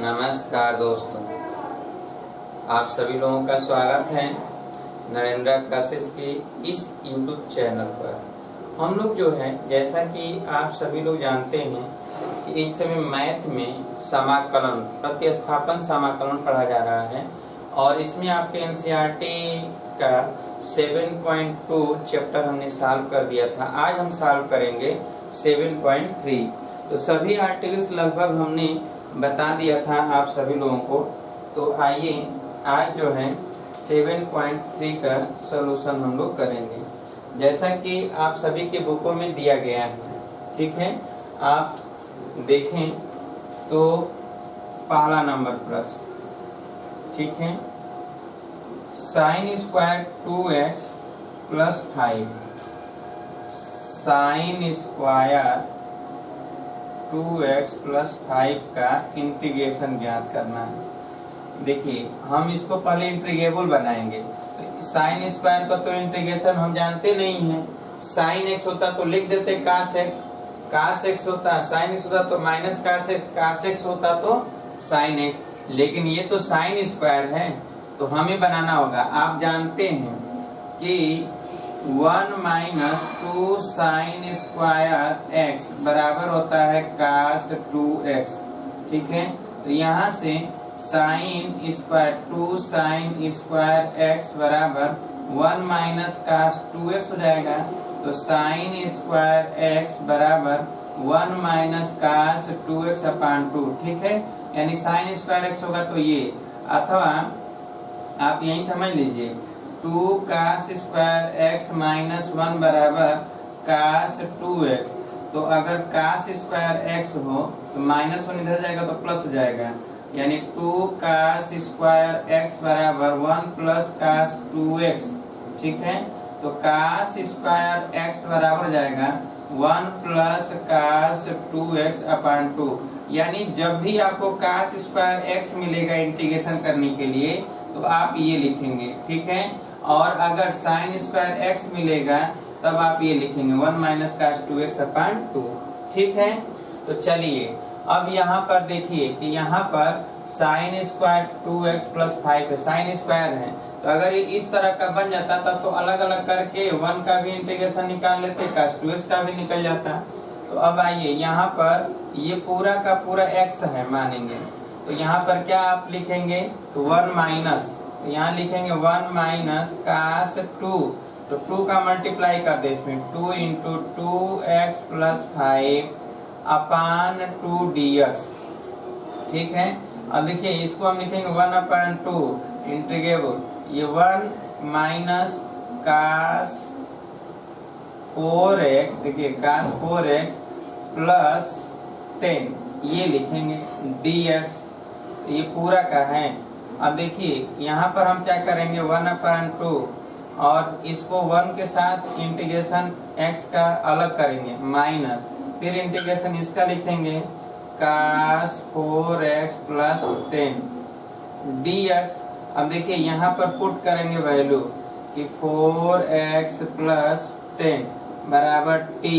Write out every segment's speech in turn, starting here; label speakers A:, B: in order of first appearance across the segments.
A: नमस्कार दोस्तों, आप सभी लोगों का स्वागत है नरेंद्र क्लासेस के इस YouTube चैनल पर। हम लोग जो है, जैसा कि आप सभी लोग जानते हैं कि इस समय मैथ में समाकलन, प्रतिस्थापन समाकलन पढ़ा जा रहा है और इसमें आपके NCERT का 7.2 चैप्टर हमने सॉल्व कर दिया था। आज हम सॉल्व करेंगे 7.3। तो सभी आर्टिकल्स लगभग हमने बता दिया था आप सभी लोगों को। तो आइए आज जो है 7.3 का सलूशन हम लोग करेंगे, जैसा कि आप सभी के बुकों में दिया गया है। ठीक है, आप देखें तो पहला नंबर प्रश्न, ठीक है, sine square 2x plus 5, sine square 2x plus 5 का इंटीग्रेशन ज्ञात करना है। देखिए, हम इसको पहले इंटीग्रेबल बनाएंगे। तो साइन स्क्वायर का तो इंटीग्रेशन हम जानते नहीं है। साइन x होता तो लिख देते कास x, कास x होता, साइन x होता तो माइनस कास x, कास x होता तो साइन x। लेकिन ये तो साइन स्क्वायर है, तो हमें बनाना होगा। आप जानते हैं कि 1 माइनस 2 साइन स्क्वायर एक्स बराबर होता है कास 2x। ठीक है, तो यहाँ से sine square 2 sine square x बराबर 1 माइनस कास 2x हो जाएगा। तो साइन स्क्वायर एक्स बराबर 1 माइनस कास 2x अपान 2। ठीक है, यानी साइन स्क्वायर एक्स होगा तो ये, अथवा आप यही समझ लीजिए 2 कास स्क्वायर एक्स माइनस 1 बराबर कास 2x। तो अगर कास स्क्वायर एक्स हो तो माइनस 1 इधर जाएगा तो प्लस हो जाएगा, यानी 2 कास स्क्वायर एक्स बराबर 1 प्लस कास 2x। ठीक है, तो कास स्क्वायर एक्स बराबर हो जाएगा 1 प्लस कास 2x अपान 2। यानी जब भी आपको कास स्क्वायर एक्स मिलेगा इंटीग्रेशन करने के लिए तो आप ये लिखेंगे। ठीक है, और अगर साइन स्क्वायर एक्स मिलेगा तब आप ये लिखेंगे 1 माइनस कास 2x अपान 2। ठीक है, तो चलिए अब यहाँ पर देखिए कि यहाँ पर साइन स्क्वायर 2x प्लस 5 है, साइन स्क्वायर है। तो अगर ये इस तरह का बन जाता तब तो अलग अलग करके 1 का भी इंटीग्रेशन निकाल लेते, कास 2x का भी निकल जाता। तो अब आइए यहाँ पर ये पूरा का पूरा x है मानेंगे, तो यहाँ पर क्या आप लिखेंगे, तो 1 माइनस, यहाँ लिखेंगे 1 माइनस कास 2। तो 2 का मल्टीप्लाई कर दे इसमें, 2 इंटू 2x प्लस 5 अपान 2 dx। ठीक है, अब देखिए इसको हम लिखेंगे 1 अपान 2 इंटीग्रेबल, ये 1 माइनस कास 4x, देखिए कास 4x प्लस 10 ये लिखेंगे dx। ये पूरा का है। अब देखिए यहाँ पर हम क्या करेंगे 1 अपान 2 और इसको 1 के साथ इंटीग्रेशन x का अलग करेंगे माइनस, फिर इंटीग्रेशन इसका लिखेंगे कास 4x प्लस 10 dx। अब देखिए यहाँ पर पुट करेंगे वैल्यू कि 4x प्लस 10 बराबर t।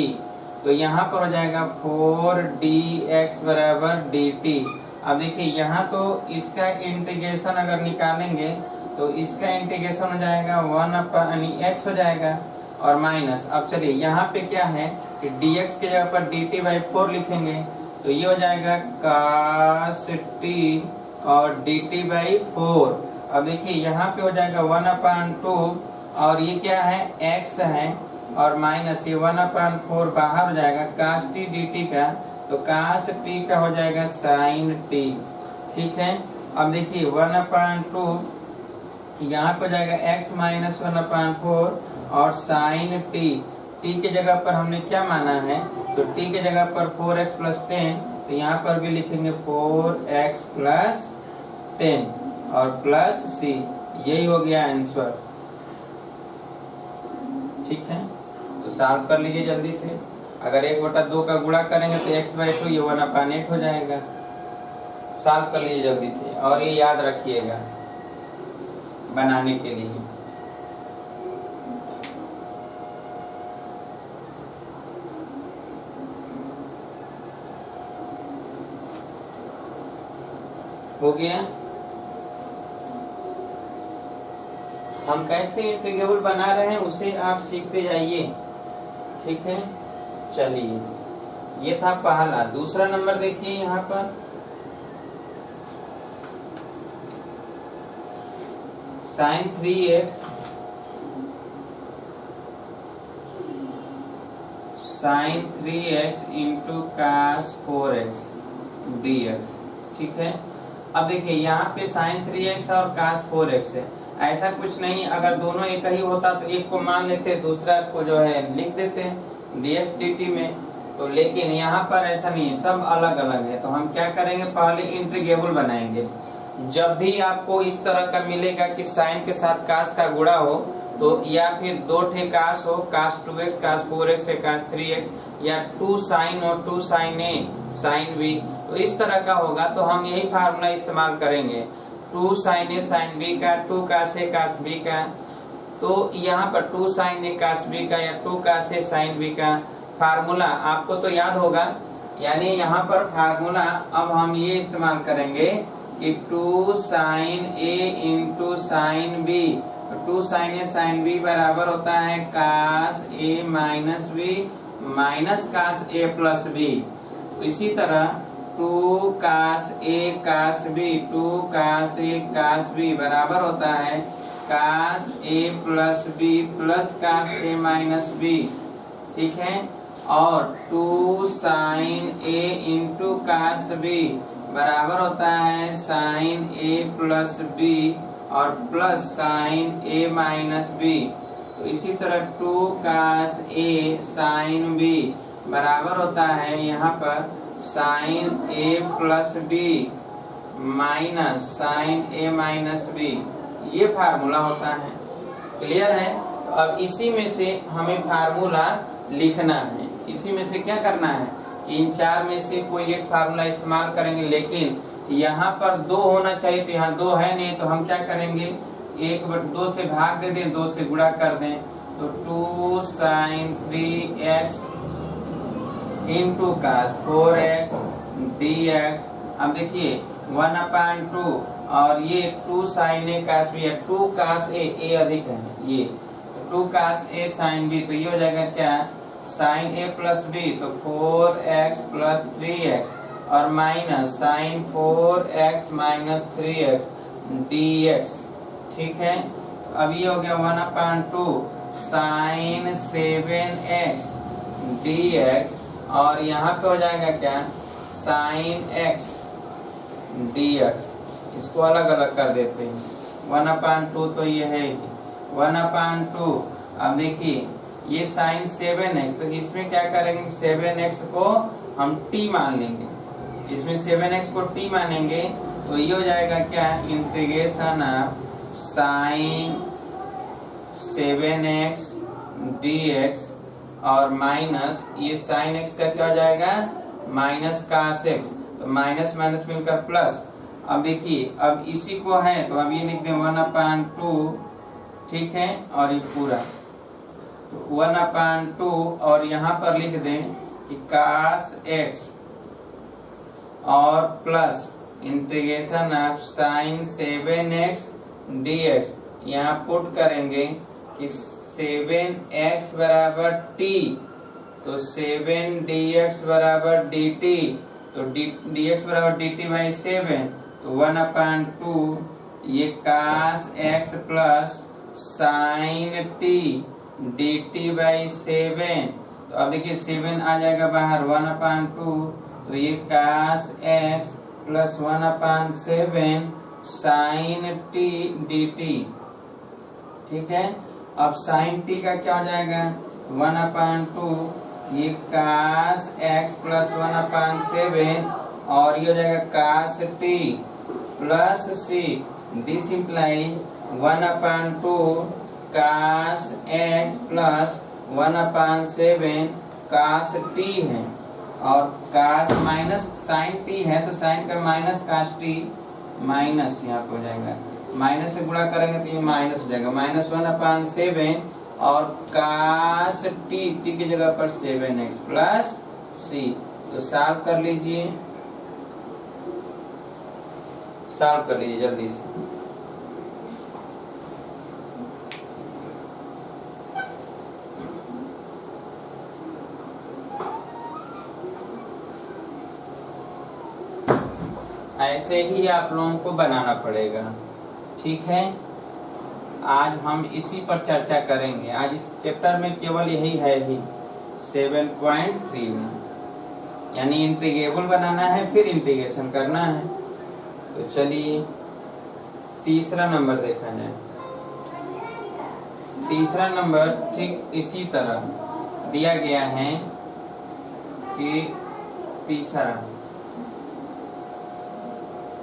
A: तो यहाँ पर हो जाएगा 4dx बराबर dt। अब देखिए यहाँ तो इसका इंटीग्रेशन अगर निकालेंगे तो इसका इंटीग्रेशन हो जाएगा 1 अपान x हो जाएगा और माइनस। अब चलिए यहाँ पे क्या है कि dx के जगह पर dt बाई 4 लिखेंगे, तो ये हो जाएगा कास t और dt बाई 4। अब देखिए यहाँ पे हो जाएगा 1 अपान 2 और ये क्या है x है और माइनस ये 1 अपान 4 बाहर हो जाएगा कास t dt का, तो कास t का हो जाएगा साइन t। ठीक है, अब देखिए 1 अपान 2 यहाँ पे हो जाएगा x माइनस 1 अपान 4 और साइन t। t के जगह पर हमने क्या माना है, तो t के जगह पर 4x प्लस 10, तो यहाँ पर भी लिखेंगे 4x प्लस 10 और प्लस c। यही हो गया आंसर। ठीक है, तो सॉल्व कर लीजिए जल्दी से। अगर 1/2 का गुणा करेंगे तो x बाई 2 ये 1 अपान 8 हो जाएगा। सॉल्व कर लीजिए जल्दी से और ये याद रखिएगा बनाने के लिए। हो गया। हम कैसे इंटीग्रेबल बना रहे हैं उसे आप सीखते जाइए, ठीक है। चलिए, ये था पहला। दूसरा नंबर देखिए यहाँ पर, sin 3x into cos 4x dx, ठीक है। अब देखिए यहाँ पे sin 3x और cos 4x है, ऐसा कुछ नहीं, अगर दोनों एक ही होता तो एक को मान लेते, दूसरा को जो है लिख देते dx dt में, तो लेकिन यहाँ पर ऐसा नहीं है, सब अलग अलग है। तो हम क्या करेंगे, पहले इंटीग्रेबल बनाएंगे। जब भी आपको इस तरह का मिलेगा कि साइन के साथ कास का गुणा हो, तो या फिर दो ठे कास हो, कास 2x, कास 4x से कास 3x, या 2 साइन और 2 साइन ए साइन बी, तो इस तरह का होगा तो हम यही फार्मूला इस्तेमाल करेंगे, 2 साइन ए साइन बी का, 2 कास ए कास बी का। तो यहाँ पर 2 साइन ए कास बी का या 2 कास ए साइन बी का फार्मूला आपको तो याद होगा। यानी यहाँ पर फार्मूला अब हम ये इस्तेमाल करेंगे कि 2 साइन ए इंटू साइन बी, 2 साइन ए साइन बी बराबर होता है कास ए माइनस बी माइनस कास ए प्लस बी। इसी तरह 2 कास ए कास बी, 2 कास ए कास बी बराबर होता है कास ए प्लस बी प्लस कास ए माइनस बी, ठीक है। और 2 साइन ए इंटू कास बी बराबर होता है साइन ए प्लस बी और प्लस साइन ए माइनस बी। तो इसी तरह 2 कास ए साइन बी बराबर होता है यहाँ पर साइन ए प्लस बी माइनस साइन ए माइनस बी। ये फार्मूला होता है, क्लियर है। तो अब इसी में से हमें फार्मूला लिखना है, इसी में से क्या करना है कि इन चार में से कोई एक फार्मूला इस्तेमाल करेंगे, लेकिन यहाँ पर 2 होना चाहिए, तो यहाँ 2 है नहीं, तो हम क्या करेंगे, 1/2 से भाग दे दें, 2 से गुणा कर दें, तो 2 sign 3x into cos 4x dx। अब देखिए 1/2 और ये 2 साइन ए कास बी, 2 कास ए अधिक है, ये 2 कास ए साइन बी, तो ये हो जाएगा क्या, साइन ए प्लस बी, तो 4x प्लस 3x और minus sign 4x minus 3x dx, ठीक है। अब ये हो गया 1/2 साइन 7x dx और यहाँ पे हो जाएगा क्या, साइन x dx। इसको अलग अलग कर देते हैं, 1/2 तो ये है 1/2। अब देखिए ये साइन 7x, तो इसमें क्या करेंगे, 7x को हम t मान लेंगे, इसमें 7x को t मानेंगे, तो ये हो जाएगा क्या, integration of sine 7x dx और माइनस ये साइन x का क्या हो जाएगा, माइनस कास x, तो माइनस माइनस मिलकर प्लस। अब देखिए अब इसी को है तो अब ये लिख दें 1/2, ठीक है, और ये पूरा 1/2 और यहाँ पर लिख दें कि कास x और plus integration of sine 7x dx। यहाँ पुट करेंगे कि 7x बराबर t, तो 7 dx बराबर dt, तो dx बराबर dt बाई 7, तो 1/2 ये cos x plus sign t dt by 7। तो अब देखिए 7 आ जाएगा बाहर, 1/2, तो ये cos x plus 1/7 sine t dt, ठीक है। अब साइन t का क्या हो जाएगा, 1/2 ये कास x प्लस 1/7 और ये हो जाएगा cos t plus c, this implies 1/2 cos x plus 1/7 cos t है, और कास माइनस साइन t है, तो साइन का माइनस कास t माइनस यहाँ पे हो जाएगा, माइनस से गुणा करेंगे तो ये माइनस हो जाएगा, माइनस 1/7 और कास t की जगह पर 7x प्लस c। तो सॉल्व कर लीजिए, सॉल्व कर लीजिए जल्दी से। ऐसे ही आप लोगों को बनाना पड़ेगा, ठीक है। आज हम इसी पर चर्चा करेंगे। आज इस चैप्टर में केवल यही है ही 7.3 में, यानी इंटीग्रेबल बनाना है फिर इंटीग्रेशन करना है। तो चलिए तीसरा नंबर देखा जाए। तीसरा नंबर ठीक इसी तरह दिया गया है कि तीसरा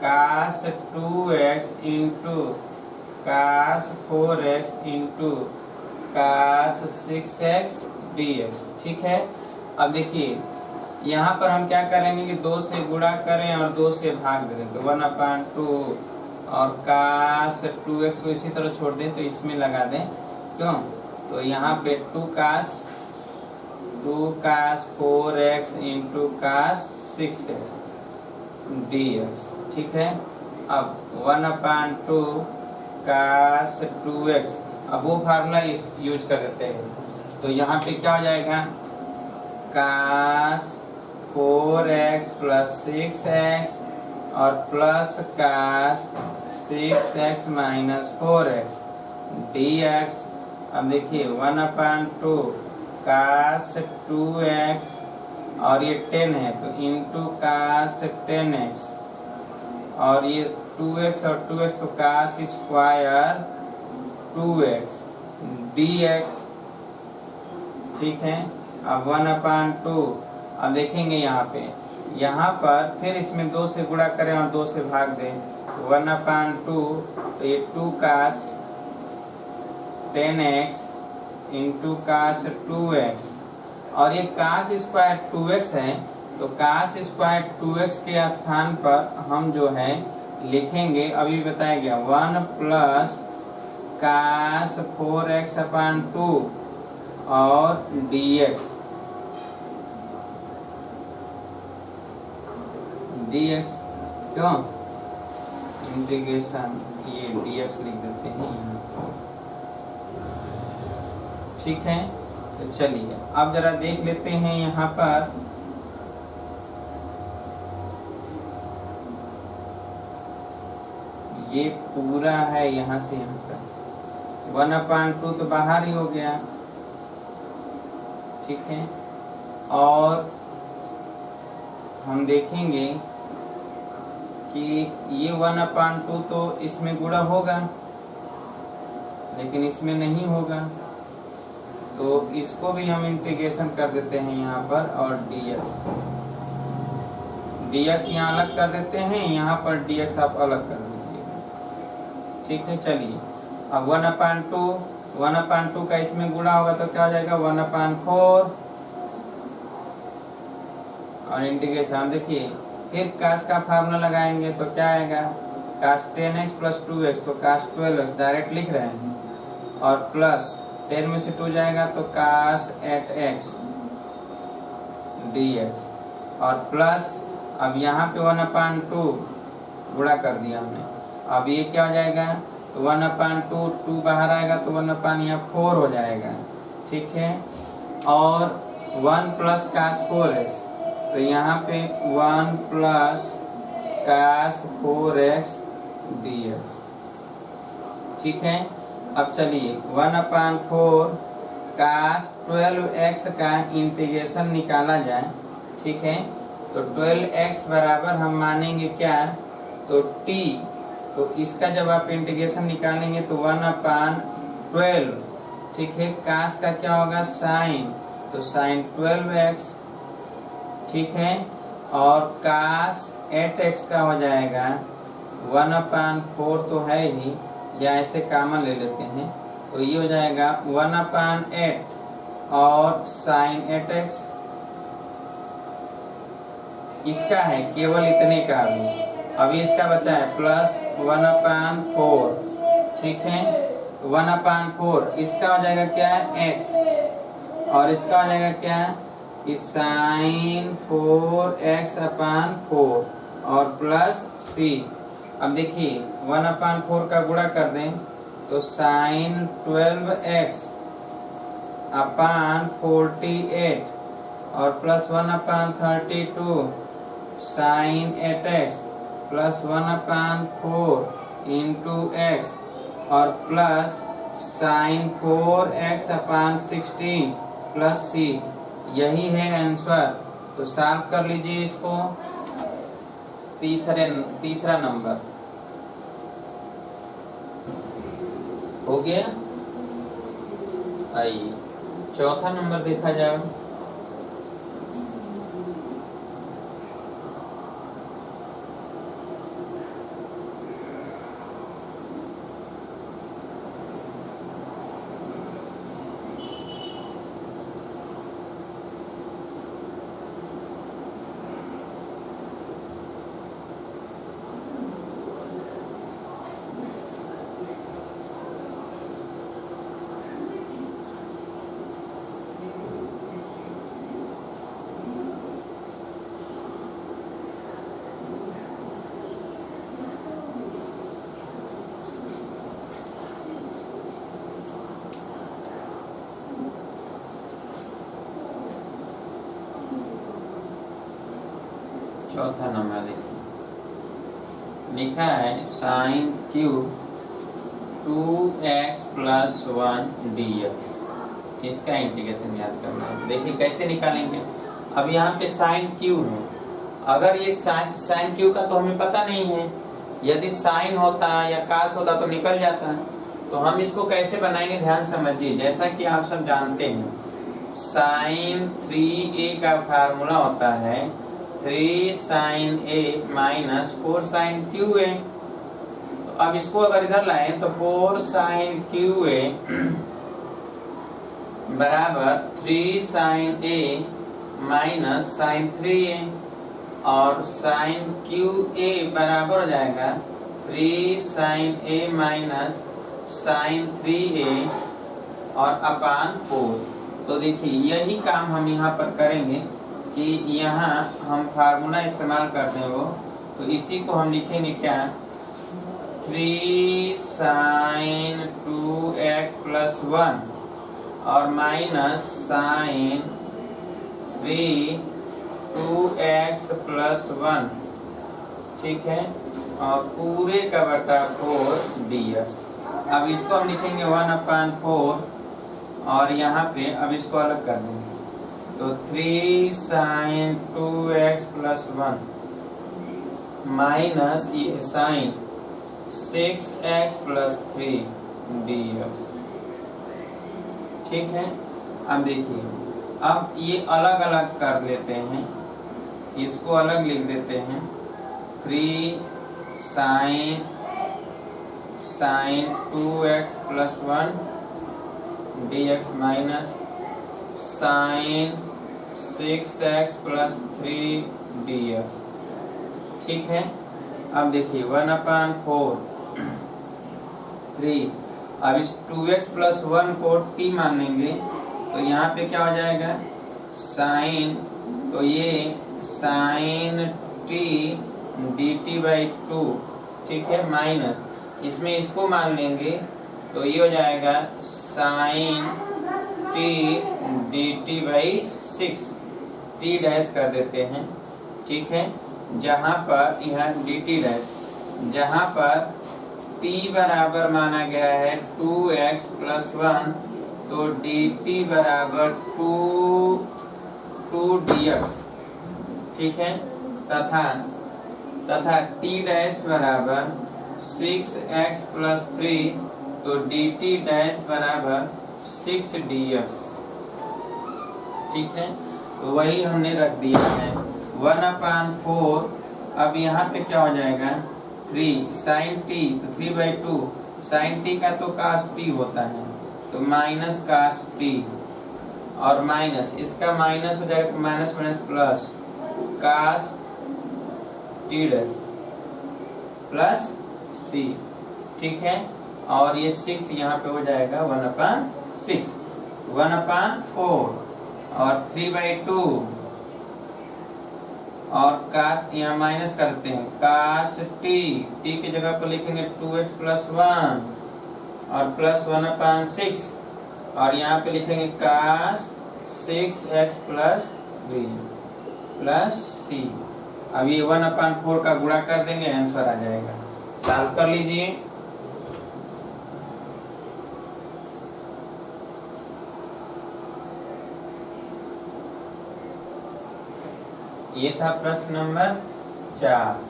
A: cos 2x into cos 4x into cos 6x dx, ठीक है। अब देखिए यहाँ पर हम क्या करेंगे कि 2 से गुणा करें और 2 से भाग दें, तो 1/2 और cos 2x को इसी तरह छोड़ दें तो इसमें लगा दें, क्यों? तो यहाँ पे 2 cos 4x into cos 6x dx, ठीक है। अब 1/2 cos 2x, अब वो फार्मूला यूज कर देते हैं। तो यहाँ पे क्या हो जाएगा, cos 4x प्लस 6x और plus cos 6x minus 4x dx। अब देखिए 1/2 cos 2x और ये 10 है तो इंटू cos 10x और ये 2x और 2x तो cos स्क्वायर 2x dx, ठीक है। अब 1/2, अब देखेंगे यहाँ पर फिर इसमें 2 से गुणा करें और 2 से भाग दें, तो 1/2 तो ये 2 cos 10x into cos 2x और ये cos स्क्वायर 2x है, तो cos स्क्वायर 2x के स्थान पर हम जो है लिखेंगे, अभी बताया गया 1 प्लस cos 4x/2 और dx क्यों इंटीग्रेशन, ये dx लिख देते हैं यहाँ, ठीक है। तो चलिए अब जरा देख लेते हैं यहाँ पर ये पूरा है यहाँ से यहाँ तक 1/2 तो बाहर ही हो गया, ठीक है। और हम देखेंगे कि ये 1/2 तो इसमें गुणा होगा लेकिन इसमें नहीं होगा, तो इसको भी हम इंटीग्रेशन कर देते हैं यहाँ पर और dx यहाँ अलग कर देते हैं, यहाँ पर dx आप अलग कर दीजिएगा, ठीक है। चलिए अब 1/2 का इसमें गुणा होगा तो क्या हो जाएगा 1/4 और इंटीग्रेशन, देखिए फिर cos का फार्मूला लगाएंगे तो क्या आएगा cos 10x प्लस 2x तो cos 12x डायरेक्ट लिख रहे हैं और प्लस 10 में से 2 जाएगा तो cos 8x dx और प्लस अब यहाँ पे 1/2 गुणा कर दिया हमने, अब ये क्या हो जाएगा तो 1/2 2 बाहर आएगा तो 1/4 हो जाएगा, ठीक है। और 1 प्लस cos 4x तो यहाँ पे 1 प्लस cos 4x dx, ठीक है। अब चलिए 1/4 cos 12x का इंटीग्रेशन निकाला जाए, ठीक है। तो 12x बराबर हम मानेंगे क्या, तो t, तो इसका जब आप इंटीग्रेशन निकालेंगे तो 1/12, ठीक है। cos का क्या होगा sin, तो sin 12x, ठीक है। और cos 8x का हो जाएगा 1/4 तो है ही, या ऐसे कॉमन ले लेते हैं तो ये हो जाएगा 1/8 और sin 8x, इसका है केवल इतने का भी, अभी इसका बचा है प्लस 1/4, ठीक है। 1/4 इसका हो जाएगा क्या है x और इसका हो जाएगा क्या कि sin 4x/4 और प्लस c, अब देखिए 1/4 का गुणा कर दें तो साइन 12x अपान 48 और plus 1/32 sine 8x plus 1/4 into x और plus sine 4x/16 plus c। यही है आंसर। तो सॉल्व कर लीजिए इसको। तीसरा नंबर हो गया। आइए चौथा नंबर देखा जाए। चौथा नंबर देखिए, लिखा है sine cube 2x plus 1 dx। इसका इंटीग्रेशन याद करना है। देखिए कैसे निकालेंगे। अब यहाँ पे साइन क्यूब है। अगर ये साइन क्यूब का तो हमें पता नहीं है। यदि साइन होता या कास होता तो निकल जाता है। तो हम इसको कैसे बनाएंगे ध्यान समझिए। जैसा कि आप सब जानते हैं साइन 3a का फार्मूला होता है 3 sine a minus 4 sine cube a. तो अब इसको अगर इधर लाएं तो 4 साइन क्यू ए बराबर 3 sine a minus sign 3a और साइन क्यू ए बराबर हो जाएगा 3 sine a minus sign 3a और अपान 4। तो देखिए यही काम हम यहाँ पर करेंगे कि यहाँ हम फार्मूला इस्तेमाल करते हैं वो। तो इसी को हम लिखेंगे क्या 3 साइन 2x प्लस 1 और माइनस साइन 3 2x प्लस 1। ठीक है। और पूरे का बटा 4 dx। अब इसको हम लिखेंगे 1/4 और यहाँ पे अब इसको अलग कर देंगे। तो 3 साइन 2x प्लस 1 माइनस ये साइन 6x प्लस 3 dx। ठीक है। अब देखिए अब ये अलग अलग कर लेते हैं। इसको अलग लिख देते हैं 3 sine 2x plus 1 dx minus sine 6x plus 3 dx। ठीक है। अब देखिए 1/4 3। अब इस 2x प्लस 1 को t मान लेंगे तो यहाँ पे क्या हो जाएगा साइन। तो ये साइन t dt बाई 2। ठीक है। माइनस इसमें इसको मान लेंगे तो ये हो जाएगा sine t dt by 6। t dash कर देते हैं। ठीक है। जहां पर यह dt डैश जहां पर t बराबर माना गया है 2x प्लस 1 तो dt बराबर 2 dx। ठीक है। तथा t डैश बराबर 6x प्लस 3 तो dt डैश बराबर 6 dx। ठीक है। तो वही हमने रख दिया है 1/4। अब यहाँ पे क्या हो जाएगा 3 साइन t तो 3/2 साइन t का तो कास t होता है तो माइनस कास t और माइनस इसका माइनस हो जाएगा minus minus plus cos t dash plus c। ठीक है। और ये 6 यहाँ पे हो जाएगा 1/6 1/4 और 3/2 और कास यहाँ माइनस करते हैं, कास टी, टी की जगह पर लिखेंगे 2x+1 और +1/6 और यहाँ पे लिखेंगे कास 6x+3 प्लस सी। अब ये 1/4 का गुणा कर देंगे, आंसर आ जाएगा। सॉल्व कर लीजिए। ये था प्रश्न नंबर 4।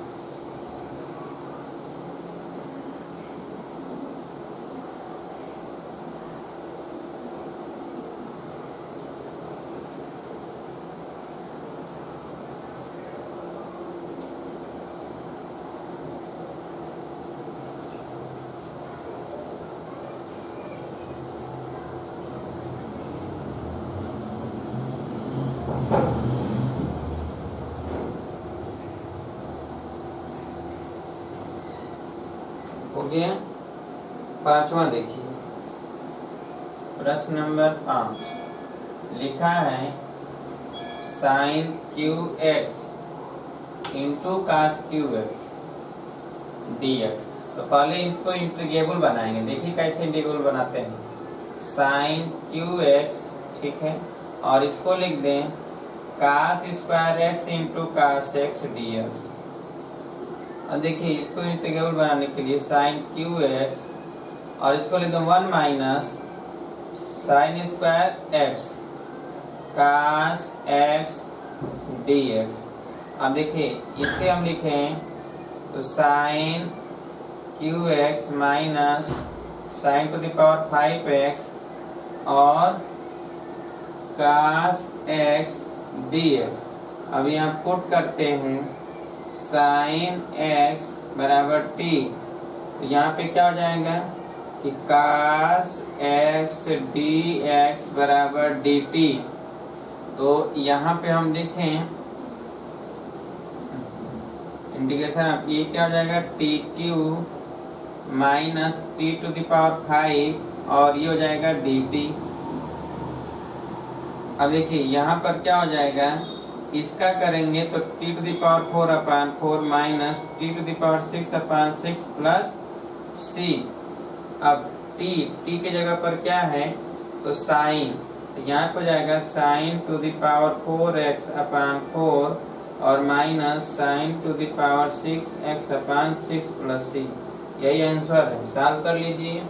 A: हो गया। 5वां देखिए, प्रश्न नंबर 5 लिखा है sin QX into cos QX dx। तो पहले इसको इंटीग्रेबल बनाएंगे, देखिए कैसे इंटीग्रेबल बनाते हैं। sin QX, ठीक है, और इसको लिख दें cos² into cos x dx। अब देखिए इसको इंटीग्रेबल बनाने के लिए sin QX और इसको लिख दो 1 minus sin² cos x dx। अब देखिए इसे हम लिखें तो sin QX माइनस sin⁵x और cos x dx। अब यहाँ पुट करते हैं sin x बराबर t, तो यहाँ पे क्या हो जाएगा कि cos x dx बराबर dt। तो यहाँ पे हम देखें इंटीग्रेशन, ये क्या हो जाएगा tq माइनस t⁵ और ये हो जाएगा dt। अब देखिए यहाँ पर क्या हो जाएगा, इसका करेंगे तो t⁴/4 minus t⁶/6 plus c। अब t के जगह पर क्या है तो साइन, तो यहाँ पर जाएगा sin⁴x/4 और माइनस sin⁶x/6 प्लस c। यही आंसर है। सॉल्व कर लीजिए।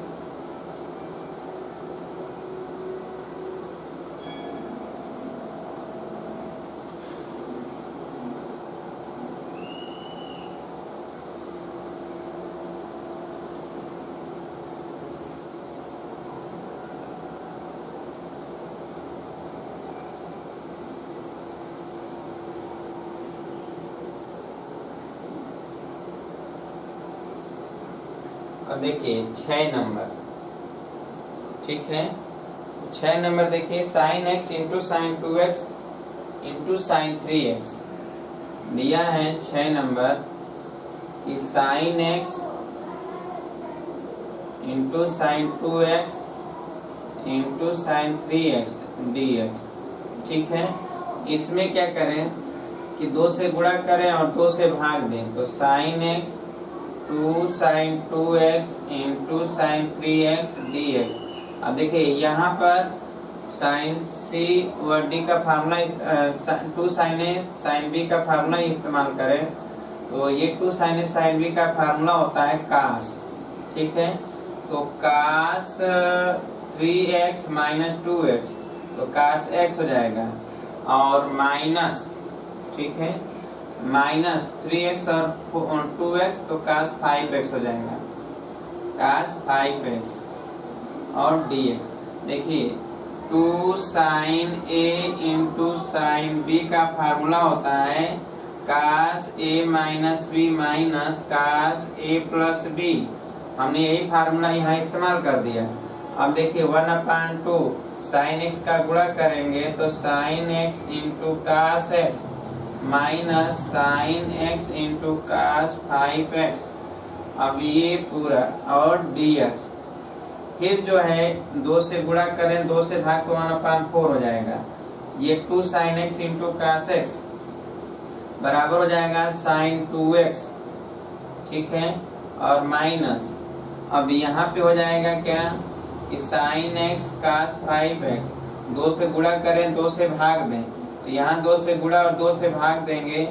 A: अब देखिए 6 नंबर, ठीक है, 6 नंबर देखिए sin x into sin 2x into sin 3x दिया है। 6 नंबर कि sin x into sin 2x into sin 3x dx, ठीक है। इसमें क्या करें कि 2 से गुणा करें और 2 से भाग दें, तो sin x 2 sin 2x into sin 3x dx। अब देखिए यहाँ पर sin c व d का formula 2 sin a sin b का फार्मूला इस्तेमाल करें, तो ये 2 sin a sin b का फार्मूला होता है cos, ठीक है। तो cos 3x माइनस 2x, तो cos x हो जाएगा और माइनस, ठीक है, माइनस 3x और 2x, तो cos 5x हो जाएगा, cos 5x और dx। देखिए 2 sin a into sin b का फार्मूला होता है cos a minus b minus cos a plus b। हमने यही फार्मूला यहाँ इस्तेमाल कर दिया। अब देखिए 1/2 sin x का गुणा करेंगे तो sin x into cos x minus sin x into cos 5x। अब ये पूरा और dx, फिर जो है 2 से गुणा करें, 2 से भाग तो 1/4 हो जाएगा। ये 2 sin x into cos x बराबर हो जाएगा साइन 2x, ठीक है, और माइनस, अब यहाँ पे हो जाएगा क्या कि साइन x cos 5x, 2 से गुणा करें 2 से भाग दें, तो यहाँ 2 से गुणा और 2 से भाग देंगे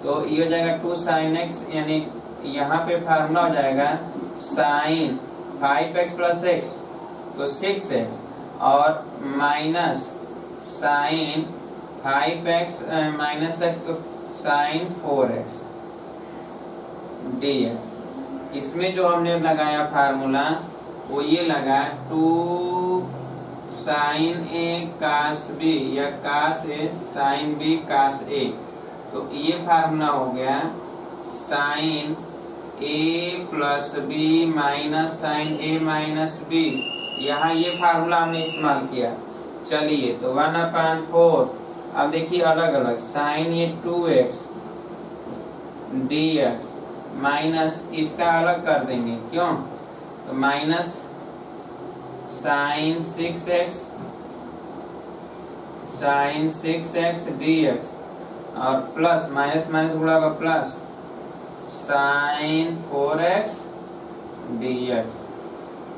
A: तो ये हो जाएगा 2 sin x, यानी यहाँ पे फार्मूला हो जाएगा साइन 5x प्लस x तो 6x और minus sine 5x minus x तो साइन 4x dx। इसमें जो हमने लगाया फार्मूला वो ये लगा 2 साइन a cos b या cos a sine b cos a, तो ये फार्मूला हो गया sine a plus b minus sine a minus b। यहाँ ये फार्मूला हमने इस्तेमाल किया। चलिए तो 1/4, अब देखिए अलग अलग साइन ये 2x dx माइनस इसका अलग कर देंगे, क्यों, तो माइनस साइन 6x dx और प्लस माइनस माइनस गुणा होगा प्लस साइन 4x dx।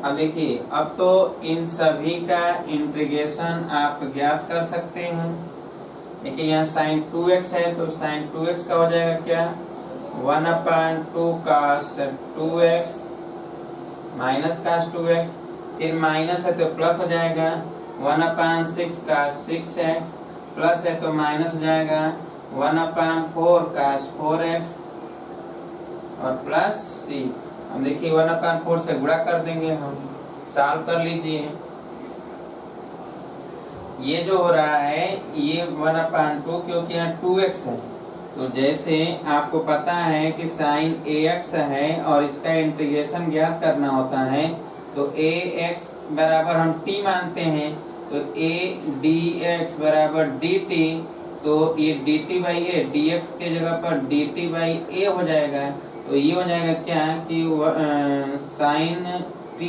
A: अब देखिए अब तो इन सभी का इंटीग्रेशन आप ज्ञात कर सकते हैं। देखिए यहाँ साइन 2x है तो साइन 2x का हो जाएगा क्या 1/2 cos 2x minus cos 2x, फिर माइनस है तो प्लस हो जाएगा 1/6 cos 6x, प्लस है तो माइनस हो जाएगा 1/4 cos 4x और प्लस c। हम देखिए 1/4 से गुणा कर देंगे, हम सॉल्व कर लीजिए। ये जो हो रहा है ये 1/2 क्योंकि यहाँ 2x है, तो जैसे आपको पता है कि साइन ax है और इसका इंटीग्रेशन ज्ञात करना होता है, तो ax बराबर हम t मानते हैं, तो a dx बराबर dt, तो ये dt बाई a, dx के जगह पर dt बाई a हो जाएगा। तो ये हो जाएगा क्या कि साइन t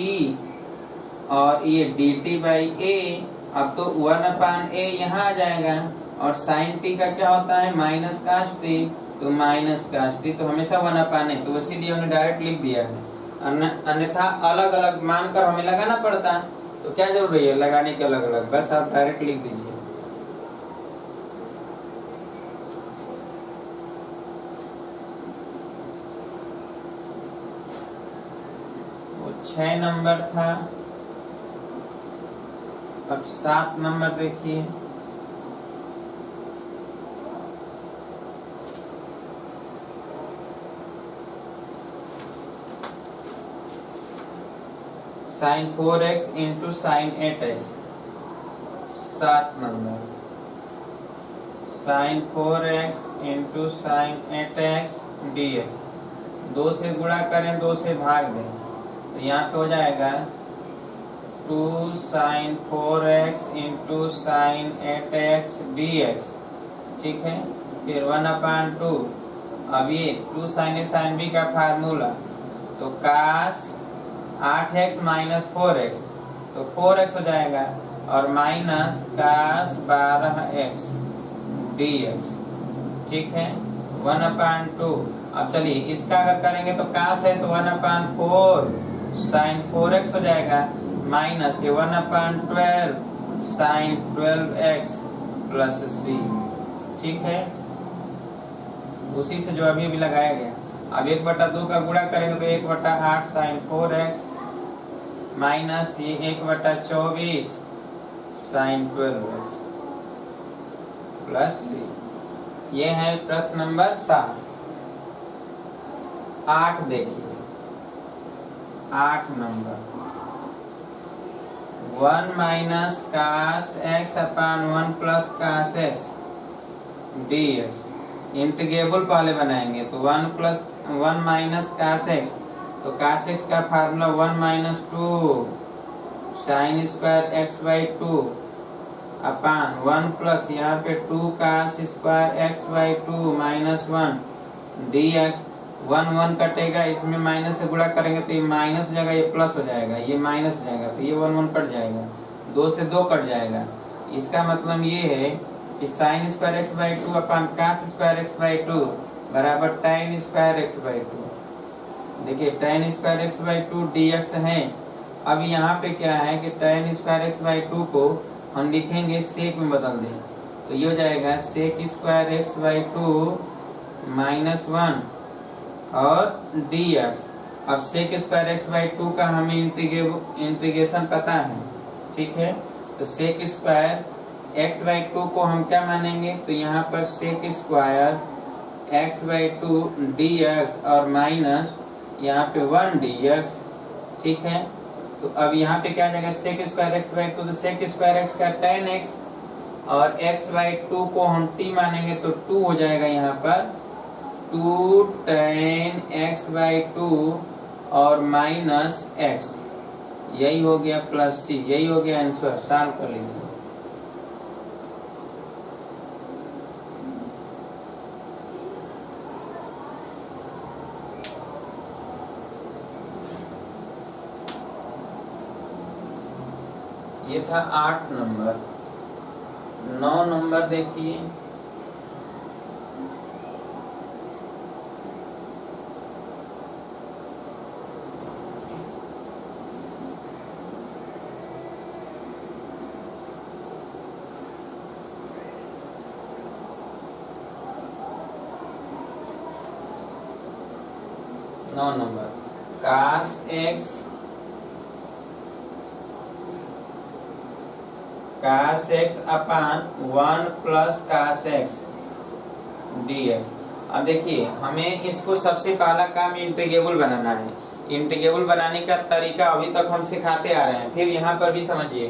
A: और ये dt बाई a, अब तो 1/a यहाँ आ जाएगा और साइन t का क्या होता है माइनस cos t, तो माइनस cos t तो हमेशा 1/a, तो इसीलिए हमने डायरेक्ट लिख दिया है। अन्यथा अलग अलग मानकर हमें लगाना पड़ता, तो क्या जरूरी है लगाने के अलग अलग, बस आप डायरेक्ट लिख दीजिए। 6 नंबर था। अब 7 नंबर देखिए। Sine 4x into sine 8x। 7 number sine 4x into sine 8x dx। 2 से गुणा करें 2 से भाग दें, तो यहाँ पे हो जाएगा 2 sign 4x into sine 8x dx, ठीक है। फिर 1/2, अब ये 2 साइन ए साइन बी का फार्मूला, तो cos 8x माइनस 4x, तो 4x हो जाएगा और माइनस cos 12x dx, ठीक है। 1/2। अब चलिए इसका अगर करेंगे तो cos है तो 1/4 साइन 4x हो जाएगा, माइनस ये 1/12 साइन 12x प्लस c, ठीक है। उसी से जो अभी अभी लगाया गया। अब 1/2 का गुणा करेंगे तो 1/8 साइन 4x माइनस ये 1/24 साइन 12x प्लस c। ये है प्रश्न नंबर 7। 8 देखिए। 8 नंबर 1 माइनस cos x अपान 1 plus cos x dx। Integrable पहले बनाएंगे, तो 1 माइनस cos x, तो cos x का formula 1 minus 2 sine square x by 2 upon 1 plus यहाँ पे 2 cos square x by 2 minus 1 dx। 1 कटेगा, इसमें माइनस से गुणा करेंगे तो ये माइनस हो जाएगा, ये प्लस हो जाएगा, ये माइनस हो जाएगा, तो ये 1 कट जाएगा, 2 से 2 कट जाएगा। इसका मतलब ये है कि sine square x by two upon cos square x by two बराबर tan square x by two. देखिए tan square x by two dx है। अब यहाँ पे क्या है कि tan square x by two को हम लिखेंगे सेक में बदल दें, तो ये हो जाएगा sec square x by two minus one और dx। अब sec square x by two का हमें इंटीग्रेशन पता है, ठीक है। तो sec square x by two को हम क्या मानेंगे, तो यहाँ पर sec square x by two dx और माइनस यहाँ पे 1 dx, ठीक है। तो अब यहाँ पे क्या आ जाएगा sec square x by two, तो सेक स्क्वायर एक्स का tan x और x बाई टू को हम t मानेंगे तो 2 हो जाएगा यहाँ पर 2 tan x बाई टू और माइनस x, यही हो गया प्लस c, यही हो गया आंसर। सॉल्व कर लीजिए। ये था 8 नंबर। 9 नंबर देखिए, कास X upon 1 plus cos x dx। अब देखिए हमें इसको सबसे पहला काम इंटीग्रेबल बनाना है। इंटीग्रेबल बनाने का तरीका अभी तक हम सिखाते आ रहे हैं, फिर यहाँ पर भी समझिए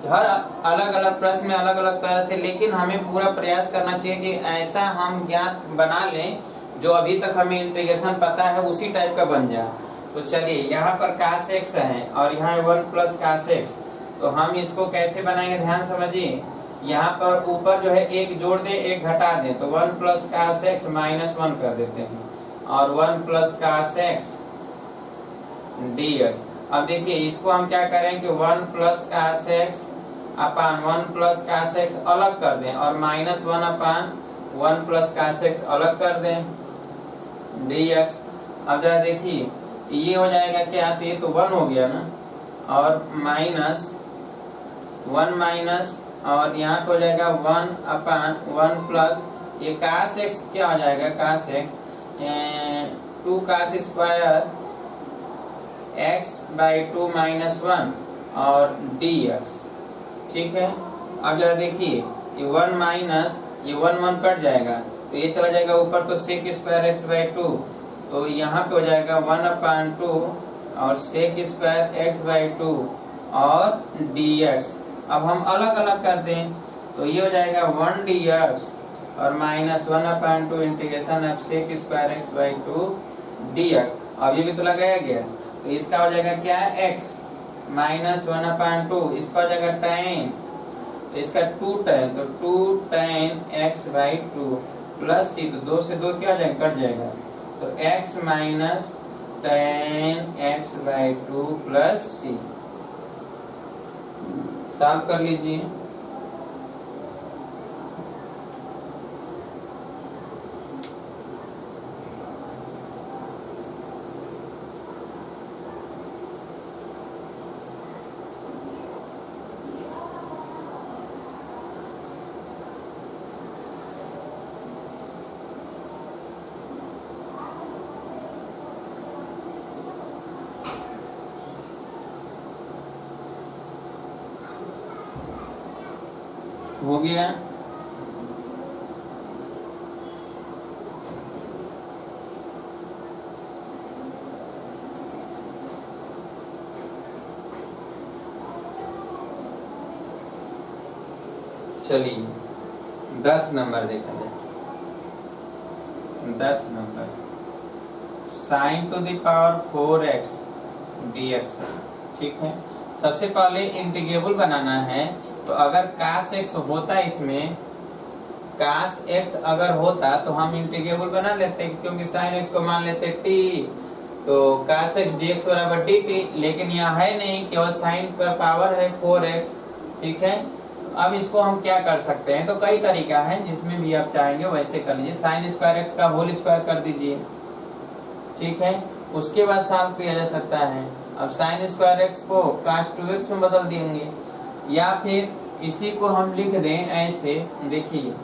A: हर अलग अलग प्रश्न में अलग अलग तरह से, लेकिन हमें पूरा प्रयास करना चाहिए कि ऐसा हम ज्ञात बना लें जो अभी तक हमें इंटीग्रेशन पता है उसी टाइप का बन जाए। तो चलिए यहाँ पर कास एक्स है और यहाँ 1 प्लस कास एक्स, तो हम इसको कैसे बनाएंगे ध्यान समझिए। यहाँ पर ऊपर जो है एक जोड़ दे एक घटा दे, तो 1 प्लस कास एक्स माइनस 1 कर देते हैं और 1 प्लस कास एक्स dx। अब देखिए इसको हम क्या करें कि 1 plus cos X upon 1 plus cos x अलग कर दें और माइनस 1 अपान 1 प्लस कास एक्स अलग कर दें dx। अब जरा देखिए ये हो जाएगा क्या, तो 1 हो गया ना, और माइनस 1 माइनस और यहाँ पे हो जाएगा 1 अपान 1 प्लस ये कास एक्स क्या हो जाएगा, cos X 2 cos square x by 2 minus 1 और dx, ठीक है। अब जरा देखिए ये 1 माइनस ये 1 1 कट जाएगा तो ये चला जाएगा ऊपर, तो सेक स्क्वायर एक्स बाई 2, तो यहाँ पे हो जाएगा 1 अपान 2 और सेक स्क्वायर एक्स बाई 2 और dx। अब हम अलग अलग कर दें तो ये हो जाएगा 1 dx और minus 1 upon 2 integration of sec square x by 2 dx। अब ये भी तो लगाया गया, तो इसका हो जाएगा क्या x माइनस 1 अपान 2, इसका हो जाएगा tan, तो इसका 2 tan, तो 2 tan x by 2 plus c, तो 2 से 2 क्या हो जाएगा, कट जाएगा, तो x minus tan x by 2 plus c। Solve कर लीजिए। हो गया। चलिए 10 नंबर देखा जाए। 10 number sign to the power 4x dx, ठीक है। सबसे पहले इंटीग्रेबल बनाना है, तो अगर कास एक्स होता इसमें, कास एक्स अगर होता तो हम इंटीग्रेबल बना लेते, क्योंकि साइन एक्स को मान लेते t, तो कास एक्स dx बराबर dt, लेकिन यहाँ है नहीं, केवल साइन पर पावर है 4x, ठीक है। अब इसको हम क्या कर सकते हैं, तो कई तरीका है, जिसमें भी आप चाहेंगे वैसे कर लीजिए। साइन स्क्वायर एक्स का होल स्क्वायर कर दीजिए, ठीक है। उसके बाद सॉल्व किया जा सकता है। अब साइन स्क्वायर एक्स को cos 2x में बदल देंगे, या फिर इसी को हम लिख दें ऐसे, देखिए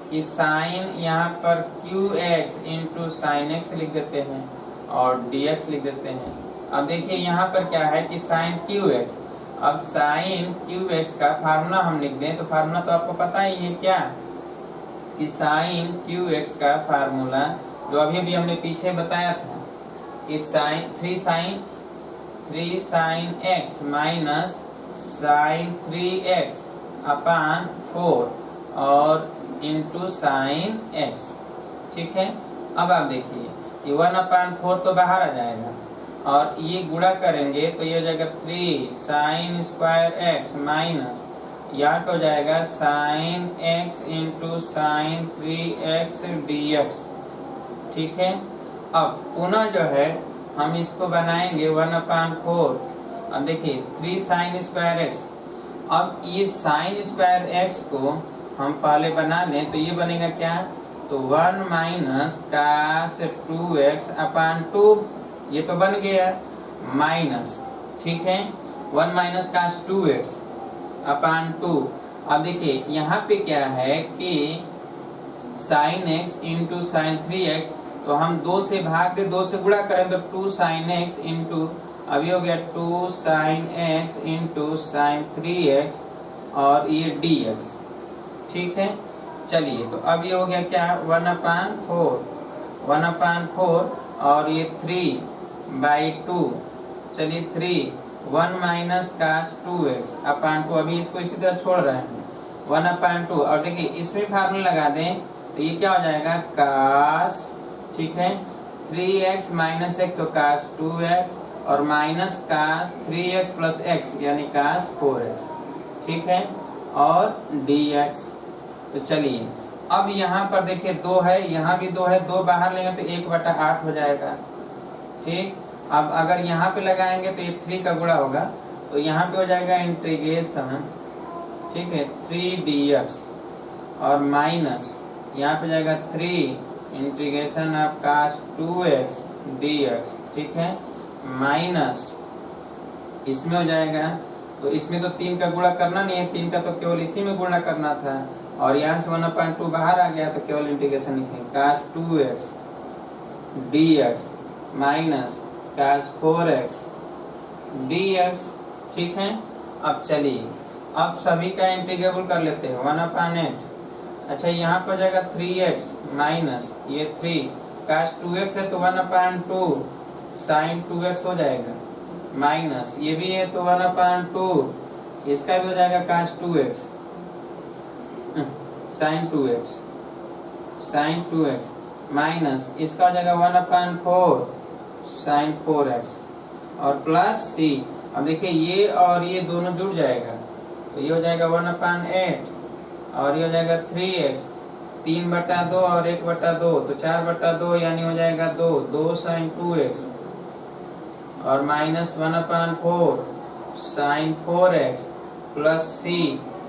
A: कि साइन यहाँ पर qx इंटू साइन एक्स लिख देते हैं और dx लिख देते हैं। अब देखिए यहाँ पर क्या है कि साइन qx, अब साइन qx का फार्मूला हम लिख दें, तो फार्मूला तो आपको पता ही है क्या, कि साइन qx का फार्मूला जो अभी भी हमने पीछे बताया था कि sine 3 sine x minus sine 3x upon 4 और इंटू साइन x, ठीक है। अब आप देखिए कि 1/4 तो बाहर आ जाएगा और ये गुणा करेंगे तो ये हो जाएगा 3 साइन स्क्वायर x माइनस यहाँ पे हो जाएगा sine x into sine 3x dx, ठीक है। अब पुनः जो है हम इसको बनाएंगे 1/4। अब देखिए 3 साइन स्क्वायर एक्स, अब ये साइन स्क्वायर एक्स को हम पहले बना लें तो ये बनेगा क्या, तो 1 माइनस कास 2x अपान 2, ये तो बन गया माइनस, ठीक है, 1 माइनस कास 2x अपान 2। अब देखिए यहाँ पे क्या है कि sign x into sine 3x, तो हम 2 से भाग दे 2 से गुणा करें तो 2 साइन x इंटू, अभी हो गया 2 sign x into sine 3x और ये dx, ठीक है। चलिए तो अब ये हो गया क्या 1/4 और ये 3/2, चलिए 1 माइनस कास 2x अपान 2, अभी इसको इसी तरह छोड़ रहे हैं 1/2। और देखिए इसमें फार्मूला लगा दें तो ये क्या हो जाएगा कास, ठीक है, 3x माइनस x तो कास 2x और माइनस कास 3x प्लस x यानी कास 4x, ठीक है, और dx। तो चलिए अब यहाँ पर देखिए 2 है, यहाँ भी 2 है, 2 बाहर लेंगे तो 1/8 हो जाएगा, ठीक। अब अगर यहाँ पे लगाएंगे तो ये 3 का गुणा होगा, तो यहाँ पे हो जाएगा इंटीग्रेशन, ठीक है, 3 dx और माइनस यहाँ पे जाएगा 3 integration of cos 2x dx, ठीक है, माइनस इसमें हो जाएगा, तो इसमें तो 3 का गुणा करना नहीं है, 3 का तो केवल इसी में गुणा करना था, और यहाँ से 1/2 बाहर आ गया तो केवल इंटीग्रेशन लिखेंगे cos 2x dx minus cos 4x dx, ठीक है। अब चलिए अब सभी का इंटीग्रेबल कर लेते हैं 1/8। अच्छा यहाँ पर जाएगा 3x माइनस ये 3 कास 2x है तो 1/2 साइन 2x हो जाएगा, माइनस ये भी है तो 1/2 इसका भी हो जाएगा कास 2x साइन 2x माइनस इसका हो जाएगा 1/4 साइन 4x और प्लस c। अब देखिए ये और ये दोनों जुड़ जाएगा तो ये हो जाएगा 1/8 और ये हो जाएगा 3x 3/2 और 1/2 तो 4/2 यानी हो जाएगा 2 साइन 2x और minus 1/4 sign 4x plus c,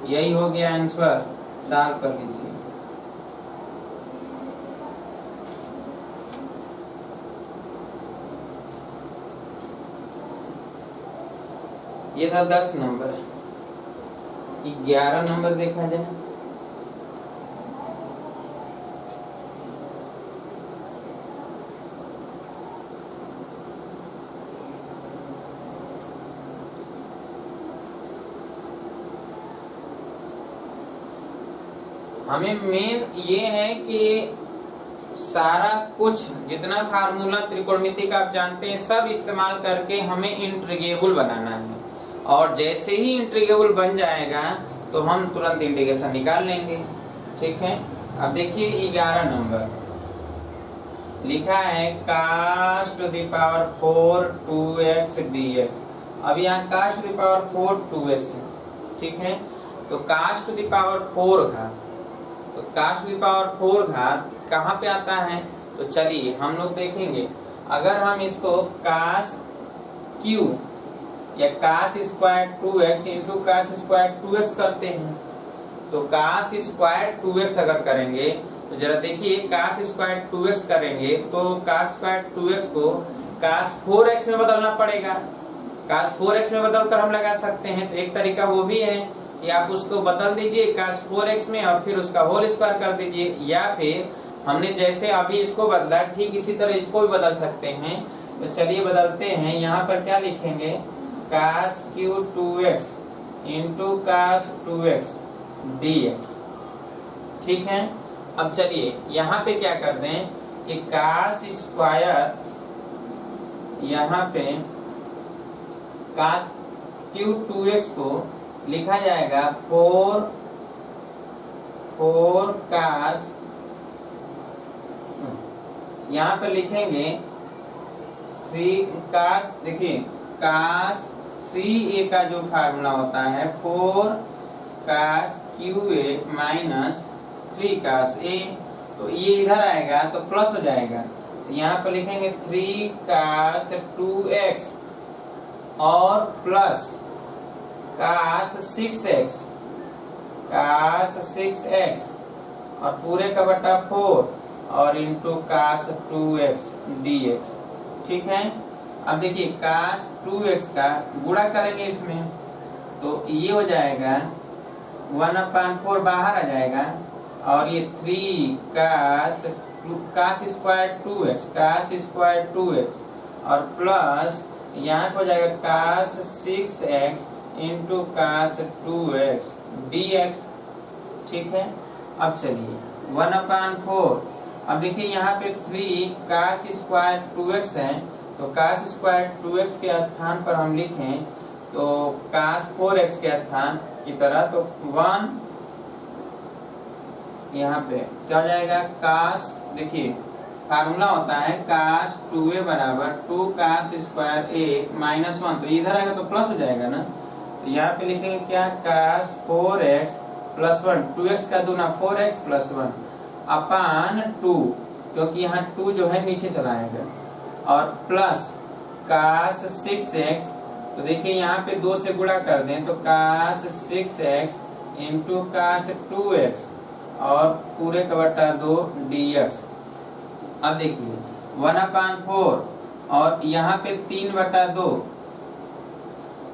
A: यही हो गया आंसर। सॉल्व कर लीजिए। ये था 10 नंबर। 11 नंबर देखा जाए। हमें मेन ये है कि सारा कुछ जितना फार्मूला त्रिकोणमिति का आप जानते हैं सब इस्तेमाल करके हमें इंटीग्रेबल बनाना है, और जैसे ही इंटीग्रेबल बन जाएगा तो हम तुरंत इंटीग्रेशन निकाल लेंगे, ठीक है। अब देखिए 11 नंबर लिखा है cos to the power 4 2x dx। अब यहाँ cos to the power 4 2x है, ठीक है, तो cos to the power 4 घात, तो cos to the power 4 घात कहाँ पे आता है, तो चलिए हम लोग देखेंगे। अगर हम इसको cos q या cos square 2x into cos square 2x करते हैं तो कास स्क्वायर 2x अगर करेंगे तो जरा देखिए, कास स्क्वायर 2x करेंगे तो कास स्क्वायर 2x को कास 4x में बदलना पड़ेगा। कास 4x में बदलकर हम लगा सकते हैं। तो एक तरीका वो भी है कि आप उसको बदल दीजिए कास 4x में और फिर उसका होल स्क्वायर कर दीजिए, या फिर हमने जैसे अभी इसको बदला ठीक इसी तरह इसको भी बदल सकते हैं। तो चलिए बदलते हैं। यहाँ पर क्या लिखेंगे, cos Q 2x into cos 2x dx। ठीक है, अब चलिए यहाँ पे क्या कर दें कि कास स्क्वायर, यहाँ पे कास क्यू 2x को लिखा जाएगा 4 कास, यहाँ पे लिखेंगे 3 कास, देखिए कास 3a का जो फार्मूला होता है 4 कास QA माइनस 3 कास A, तो ये इधर आएगा तो प्लस हो जाएगा। तो यहाँ पर लिखेंगे 3 कास 2x और प्लस कास 6x, कास 6x और पूरे का बटा 4 और इंटू कास 2x dx। ठीक है, अब देखिए कास 2x का गुणा करेंगे इसमें, तो ये हो जाएगा 1/4 बाहर आ जाएगा और ये 3 कास स्क्वायर 2x, कास स्क्वायर 2x और प्लस यहाँ पे हो जाएगा कास 6x into cos 2x dx। ठीक है, अब चलिए 1/4, अब देखिए यहाँ पे 3 कास स्क्वायर 2x है, तो कास स्क्वायर 2x के स्थान पर हम लिखें तो कास 4x के स्थान की तरह, तो 1 यहाँ पे क्या हो जाएगा, कास, देखिए फार्मूला होता है कास 2a बराबर 2 कास स्क्वायर a माइनस 1, तो इधर आएगा तो प्लस हो जाएगा ना। तो यहाँ पे लिखेंगे क्या, कास 4x प्लस 1, 2x का दूना 4x प्लस 1 अपान 2, क्योंकि यहाँ 2 जो है नीचे चला आएगा, और प्लस कास 6x, तो देखिए यहाँ पे 2 से गुणा कर दें तो कास 6x इंटू कास 2x और पूरे का बटा 2 dx। अब देखिए 1/4 और यहाँ पे 3/2,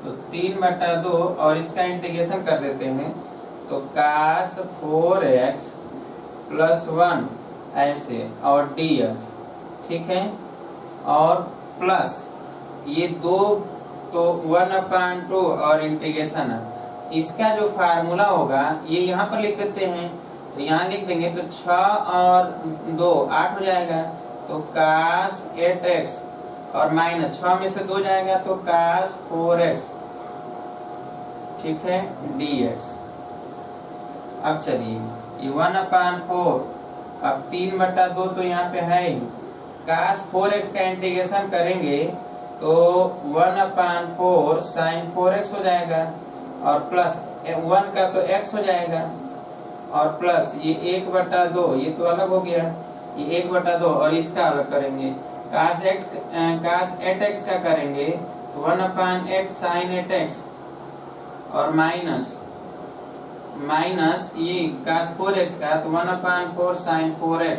A: तो 3/2 और इसका इंटीग्रेशन कर देते हैं तो कास 4x प्लस 1 ऐसे और dx। ठीक है, और प्लस ये 2 तो 1/2 और इंटीग्रेशन है, इसका जो फार्मूला होगा ये यहाँ पर लिख देते हैं। तो यहाँ लिख देंगे तो 6 और 2 8 हो जाएगा, तो कास 8x और माइनस 6 में से 2 जाएगा तो कास 4x। ठीक है, dx। अब चलिए ये 1/4, अब 3/2 तो यहाँ पे है ही, कास 4x का इंटीग्रेशन करेंगे तो 1/4 साइन 4x हो जाएगा और प्लस 1 का तो x हो जाएगा और प्लस ये 1/2, ये तो अलग हो गया, ये 1/2 और इसका अलग करेंगे, कास 8x का करेंगे तो 1/8 साइन 8x और माइनस ये कास 4x का तो 1/4 साइन 4x।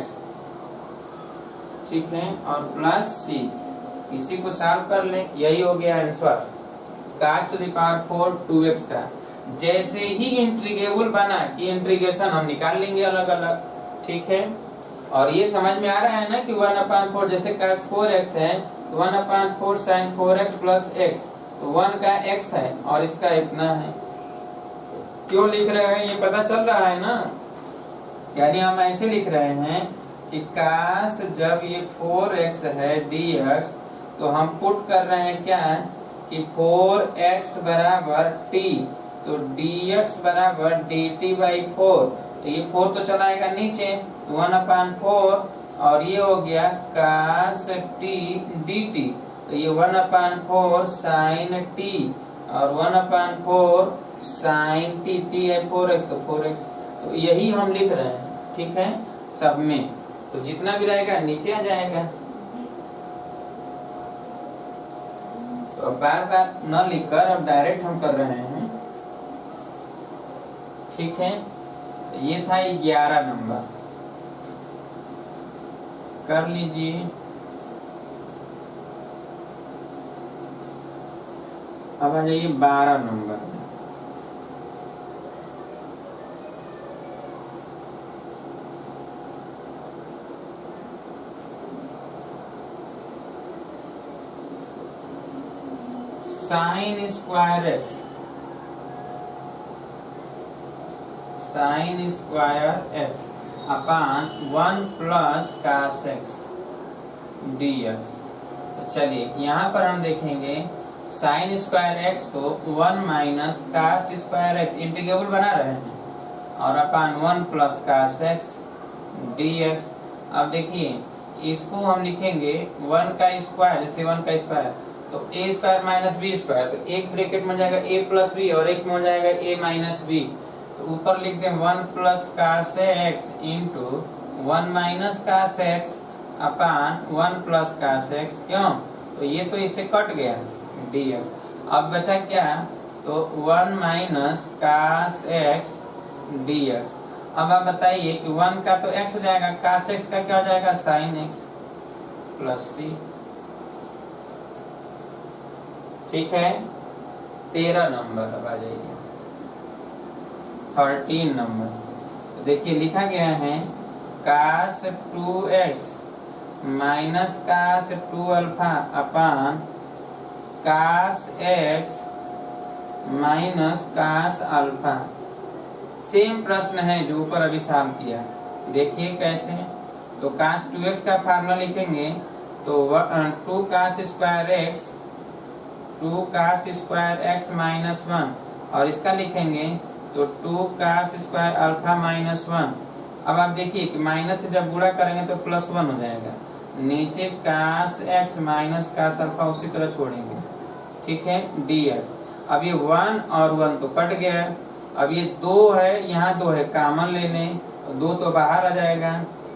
A: ठीक है, और प्लस c, इसी को सॉल्व कर ले, यही हो गया answer cos to the power 4 2x का। जैसे ही इंटीग्रेबल बना कि इंटीग्रेशन हम निकाल लेंगे अलग अलग। ठीक है, और ये समझ में आ रहा है ना कि 1/4 जैसे कास 4x है तो 1/4 साइन 4x प्लस x, तो 1 का x है और इसका इतना है। क्यों लिख रहे हैं ये पता चल रहा है ना, यानी हम ऐसे लिख रहे हैं कि कास जब ये 4x है dx, तो हम पुट कर रहे हैं क्या कि 4x बराबर t, तो dx बराबर dt/4, तो ये 4 तो चलाएगा नीचे, तो 1/4 और ये हो गया कास t dt, तो ये 1/4 साइन t और 1/4 साइन t है 4x, तो 4x, तो यही हम लिख रहे हैं। ठीक है, सब में तो जितना भी रहेगा नीचे आ जाएगा। तो अब बार बार न लिखकर अब डायरेक्ट हम कर रहे हैं। ठीक है, ये था 11 नंबर, कर लीजिए। अब आ जाइए 12 number. Sine square X, sine square X upon 1 plus cos x D X. तो चलिए यहाँ पर हम देखेंगे साइन स्क्वायर एक्स को 1 minus cos square x integrable बना रहे हैं और upon 1 plus cos x D x. अब देखिए इसको हम लिखेंगे 1 का स्क्वायर, जैसे 1 का स्क्वायर तो ए स्क्वायर माइनस बी स्क्वायर, तो एक ब्रैकेट में जाएगा ए प्लस बी और एक में हो जाएगा ए माइनस बी। तो ऊपर लिख दें 1 plus cos X into 1 minus cos X upon 1 plus cos X. क्यों? तो ये तो इससे कट गया dx। अब बचा क्या? तो 1 माइनस कास एक्स dx। अब आप बताइए कि 1 का तो x हो जाएगा, कास एक्स का क्या हो जाएगा? साइन एक्स प्लस सी। ठीक है, 13 नंबर। अब आ जाइए 13 नंबर। तो देखिए लिखा गया है cos 2x minus cos 2 alpha upon cos x minus cos alpha. Same प्रश्न है जो ऊपर अभी सॉल्व किया। देखिए कैसे। तो कास 2x का फार्मूला लिखेंगे तो 2 cos square x, 2 cos square x minus 1 और इसका लिखेंगे तो 2 कास स्क्वायर अल्फा माइनस 1। अब आप देखिए कि माइनस से जब गुणा करेंगे तो प्लस 1 हो जाएगा। नीचे cos x minus cos alpha उसी तरह छोड़ेंगे। ठीक है, dx। अब ये 1 और 1 तो कट गया। अब ये 2 है, यहाँ 2 है, कॉमन ले लें, 2 तो बाहर आ जाएगा।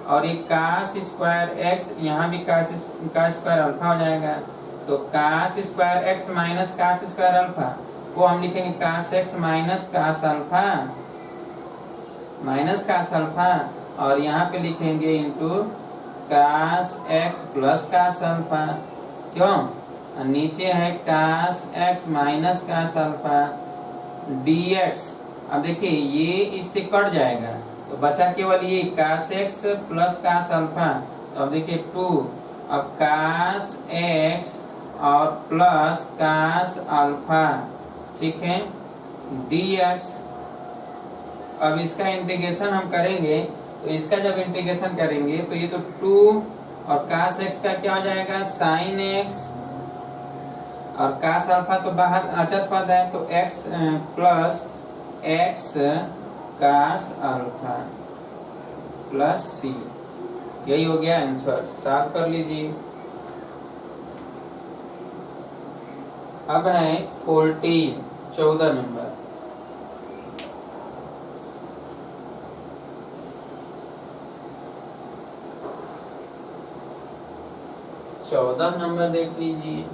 A: और ये कास स्क्वायर एक्स, यहाँ भी कास स्क्वायर अल्फा हो जाएगा। तो cos square x minus cos square alpha को हम लिखेंगे cos x minus cos alpha, minus cos alpha, और यहाँ पे लिखेंगे into cos X plus cos alpha. क्यों? नीचे है cos x minus cos alpha dx। अब देखिए ये इससे कट जाएगा तो बचा केवल ये कास एक्स प्लस कास अल्फा। तो अब देखिए 2, अब कास एक्स और प्लस कास अल्फा। ठीक है, dx। अब इसका इंटीग्रेशन हम करेंगे तो इसका जब इंटीग्रेशन करेंगे तो ये तो 2 और कास एक्स का क्या हो जाएगा? साइन एक्स, और कास अल्फा तो बाहर अचर पद है तो x plus X cos alpha plus C. यही हो गया आंसर। साफ कर लीजिए। अब है 14 नंबर। चौदह नंबर देख लीजिए।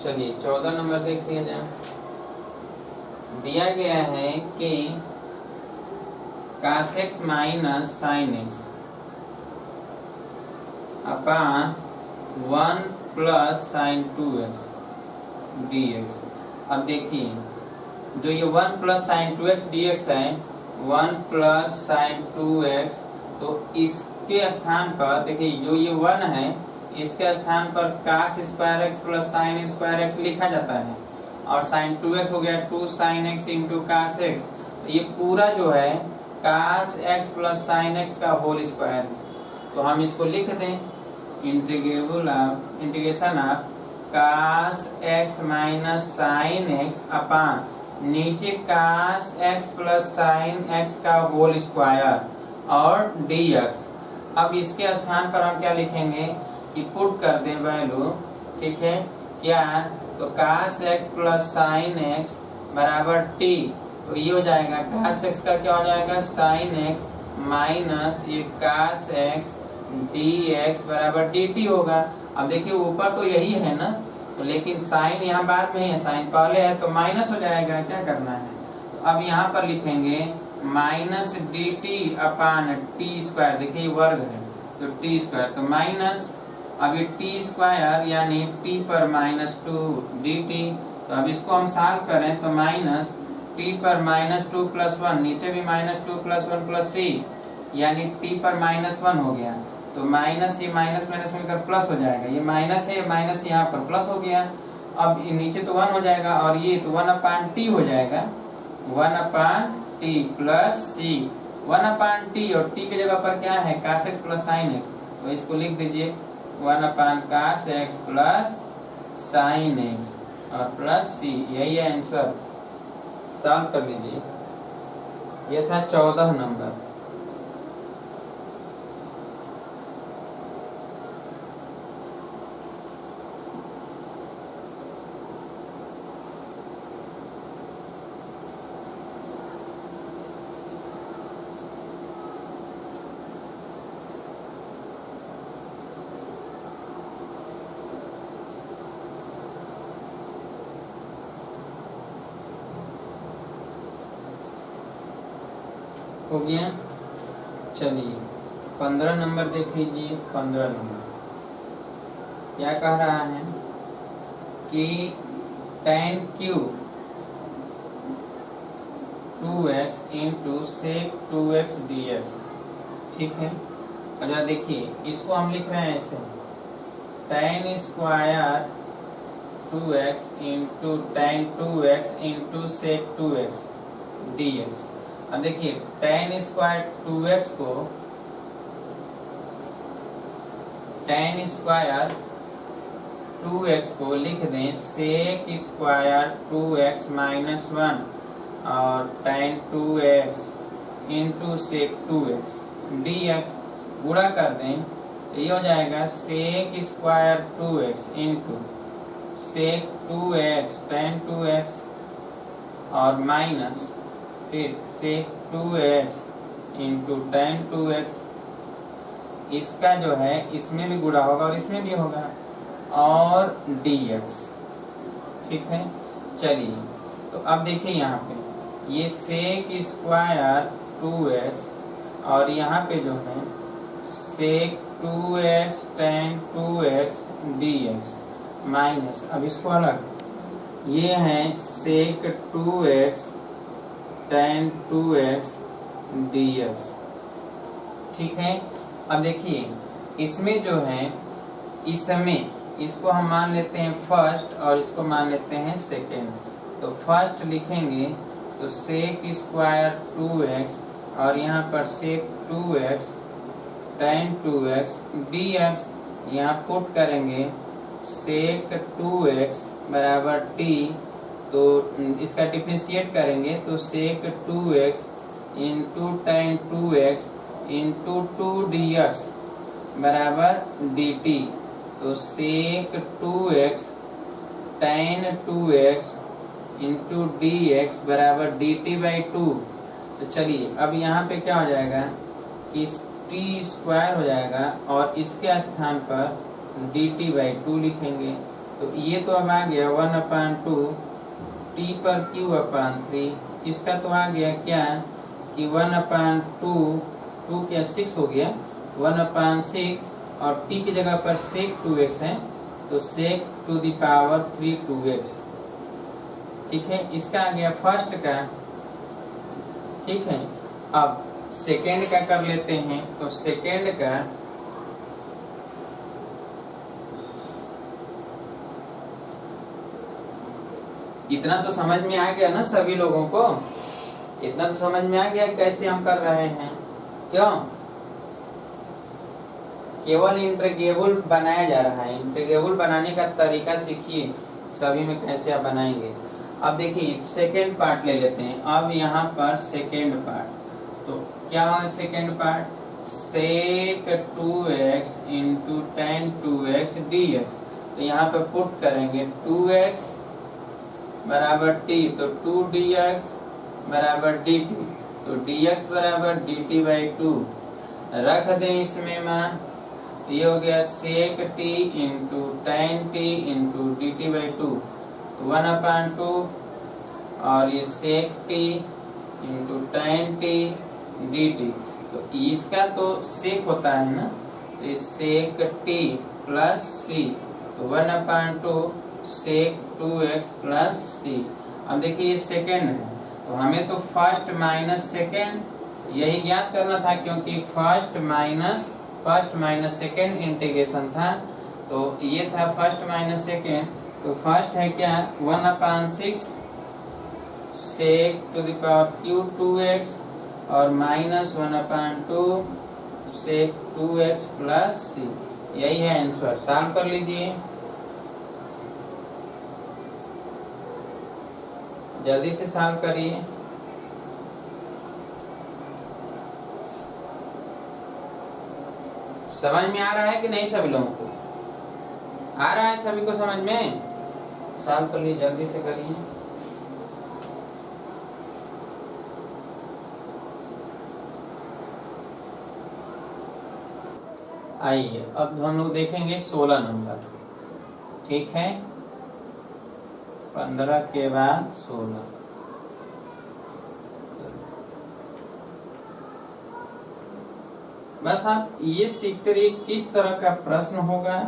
A: चलिए 14 नंबर देख लिया जाए। दिया गया है कि कास x minus sine x upon 1 plus sign 2x dx। अब देखिए जो ये 1 प्लस साइन 2x dx है, 1 प्लस साइन 2x, तो इसके स्थान पर देखिए जो ये 1 है इसके स्थान पर cos square x plus sine square X लिखा जाता है, और साइन 2x हो गया 2 sine x into cos x. तो ये पूरा जो है cos X plus sine X का होल स्क्वायर। तो हम इसको लिख दें integration of cos x minus sine x upon नीचे cos X plus sine X का होल स्क्वायर और dx। अब इसके स्थान पर हम क्या लिखेंगे कि पुट कर दें वैल्यू। ठीक है, क्या? तो कास एक्स प्लस साइन एक्स बराबर t। तो ये हो जाएगा कास एक्स का क्या हो जाएगा? साइन एक्स माइनस ये कास एक्स dx बराबर dt होगा। अब देखिए ऊपर तो यही है ना, तो लेकिन साइन यहाँ बाद में है, साइन पहले है तो माइनस हो जाएगा, क्या करना है। तो अब यहाँ पर लिखेंगे माइनस dt अपान टी स्क्वायर, देखिए वर्ग है तो टी स्क्वायर, तो माइनस अभी टी स्क्वायर यानी टी पर -2 dt। तो अब इसको हम सॉल्व करें तो माइनस टी पर -2 + 1, नीचे भी -2 + 1 + c यानी टी पर -1 हो गया। तो माइनस, ये माइनस माइनस मिलकर प्लस हो जाएगा, ये माइनस है, माइनस यहाँ पर प्लस हो गया। अब नीचे तो 1 हो जाएगा और ये तो 1/t हो जाएगा, 1/t + c, 1/t और t की जगह पर क्या है cos x + sin x, तो इसको लिख दीजिए 1/cos x + sin x और प्लस c, यही है आंसर। सॉल्व कर लीजिए, ये था 14 नंबर। हो गया। चलिए 15 नंबर देख लीजिए। 15 नंबर क्या कह रहा है कि tan cube 2x × sec 2x dx, ठीक है। और देखिए इसको हम लिख रहे हैं ऐसे, tan square 2x × tan 2x × sec 2x dx। अब देखिए tan स्क्वायर 2x को, tan स्क्वायर 2x को लिख दें sec स्क्वायर 2x - 1 और tan 2x × sec 2x dx, गुणा कर दें तो ये हो जाएगा sec square 2x × sec 2x tan 2x और माइनस फिर sec 2x × tan 2x, इसका जो है इसमें भी गुणा होगा और इसमें भी होगा, और dx, ठीक है। चलिए तो अब देखिए यहाँ पे ये sec स्क्वायर 2x और यहाँ पे जो है sec 2x tan 2x dx minus, अब इसको अलग, ये है sec 2x tan 2x dx, ठीक है। अब देखिए इसमें जो है, इसमें इसको हम मान लेते हैं फर्स्ट और इसको मान लेते हैं सेकेंड। तो फर्स्ट लिखेंगे तो sec स्क्वायर 2x और यहाँ पर sec 2x tan 2x dx, यहाँ पुट करेंगे sec 2x बराबर t, तो इसका डिफरेंशिएट करेंगे तो sec 2x × tan 2x × 2 dx बराबर dt, तो sec 2x tan 2x × dx बराबर dt/2। तो चलिए अब यहाँ पे क्या हो जाएगा कि t स्क्वायर हो जाएगा और इसके स्थान पर dt/2 लिखेंगे। तो ये तो अब आ गया 1/2 t पर q/3, इसका तो आ गया क्या कि 1/2, 2 क्या 6 हो गया, 1/6 और t की जगह पर sec 2x है तो sec 3 2x, ठीक है। इसका आ गया फर्स्ट का, ठीक है। अब सेकेंड का कर लेते हैं, तो सेकेंड का इतना तो समझ में आ गया ना सभी लोगों को, इतना तो समझ में आ गया कैसे हम कर रहे हैं, क्यों? केवल इंटीग्रेबल बनाया जा रहा है, इंटीग्रेबल बनाने का तरीका सीखिए सभी में कैसे आप बनाएंगे। अब देखिए सेकेंड पार्ट ले लेते हैं। अब यहाँ पर सेकेंड पार्ट, तो क्या होगा second part, sec 2x × tan 2x dx, तो यहाँ पे पुट करेंगे 2x बराबर t, तो 2 dx बराबर dt, तो dx बराबर dt/2 रख दें इसमें मान, ये हो गया sec T into tan T into D T by two, 1/2, और ये sec T into tan T D T. तो इसका तो सेक होता है ना, तो ये सेक टी प्लस सी, तो 1/2 सेक 2x प्लस सी। अब देखिए ये सेकेंड है, तो हमें तो फर्स्ट माइनस सेकेंड यही ज्ञात करना था, क्योंकि फर्स्ट माइनस सेकेंड इंटीग्रेशन था। तो ये था फर्स्ट माइनस सेकेंड, तो फर्स्ट है क्या 1/6 sec to the power Q 2x और माइनस 1/2 सेक 2x प्लस सी। यही है आंसर, सॉल्व कर लीजिए जल्दी से, सॉल्व करिए। समझ में आ रहा है कि नहीं सभी लोगों को? आ रहा है सभी को समझ में? सॉल्व कर लीजिए, जल्दी से करिए। आइए अब हम लोग देखेंगे 16 नंबर, ठीक है, 15 के बाद 16। बस आप ये सीखते रहिए किस तरह का प्रश्न होगा,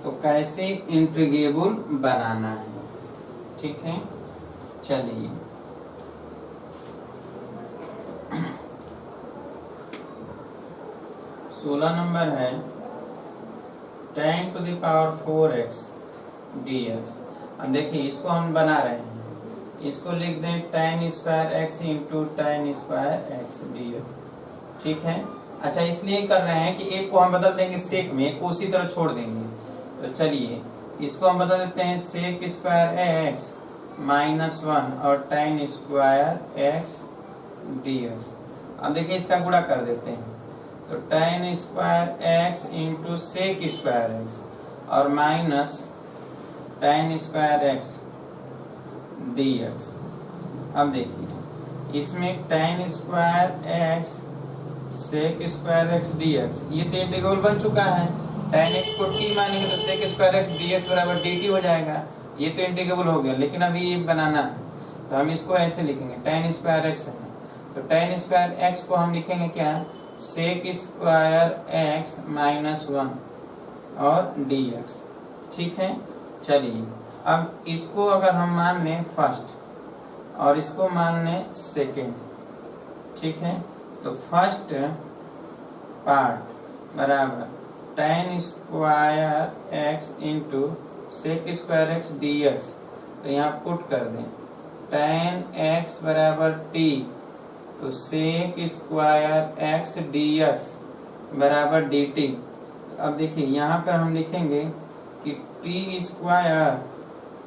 A: तो कैसे इंटीग्रेबल बनाना है, ठीक है। चलिए 16 नंबर है tan to the power 4x dx। अब देखिए इसको हम बना रहे हैं, इसको लिख दें tan square x into tan square x dx, ठीक है। अच्छा इसलिए कर रहे हैं कि एक को हम बदल देंगे सेक में, एक को उसी तरह छोड़ देंगे। तो चलिए इसको हम बदल देते हैं सेक स्क्वायर x -1 और tan स्क्वायर x dx। अब देखिए इसका गुणा कर देते हैं, तो tan square x into sec square x और minus tan square x dx। अब देखिए इसमें tan square x sec square x dx, ये तो इंटीग्रल बन चुका है। tan x को t मानेंगे तो सेक स्क्वायर x dx बराबर dt हो जाएगा, ये तो इंटीग्रेबल हो गया। लेकिन अभी ये बनाना है, तो हम इसको ऐसे लिखेंगे tan स्क्वायर x है, तो tan स्क्वायर x को हम लिखेंगे क्या, सेक स्क्वायर x -1 और dx, ठीक है। चलिए अब इसको अगर हम मान लें फर्स्ट और इसको मान लें सेकेंड, ठीक है, तो फर्स्ट पार्ट बराबर tan square x into sec square x dx, तो यहाँ पुट कर दें tan x बराबर t, तो सेक स्क्वायर x dx बराबर dt। अब देखिए यहाँ पर हम लिखेंगे कि t स्क्वायर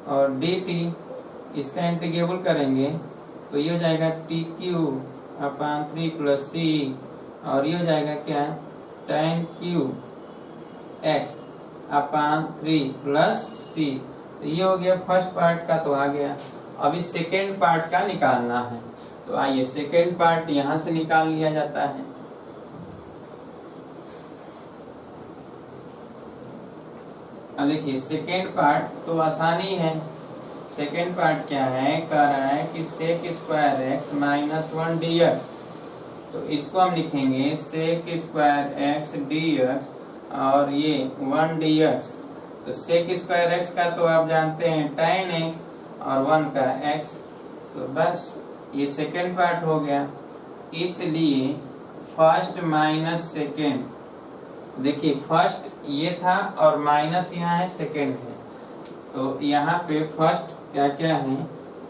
A: और dt, इसका इंटीग्रेबल करेंगे तो ये हो जाएगा टी क्यू अपान 3 प्लस सी, और ये हो जाएगा क्या tan क्यू x अपान 3 प्लस सी। तो ये हो गया फर्स्ट पार्ट का, तो आ गया। अभी सेकेंड पार्ट का निकालना है, तो आइए सेकेंड पार्ट यहां से निकाल लिया जाता है। अब देखिए सेकेंड पार्ट तो आसानी है। सेकेंड पार्ट क्या है, कह रहा है कि सेक स्क्वायर x -1 dx, तो इसको हम लिखेंगे सेक स्क्वायर x dx और ये 1 dx। तो सेक स्क्वायर x का तो आप जानते हैं tan x और 1 का x, तो बस ये सेकेंड पार्ट हो गया। इसलिए फर्स्ट माइनस सेकेंड, देखिए फर्स्ट ये था और माइनस यहाँ है, सेकेंड है, तो यहाँ पे फर्स्ट क्या क्या है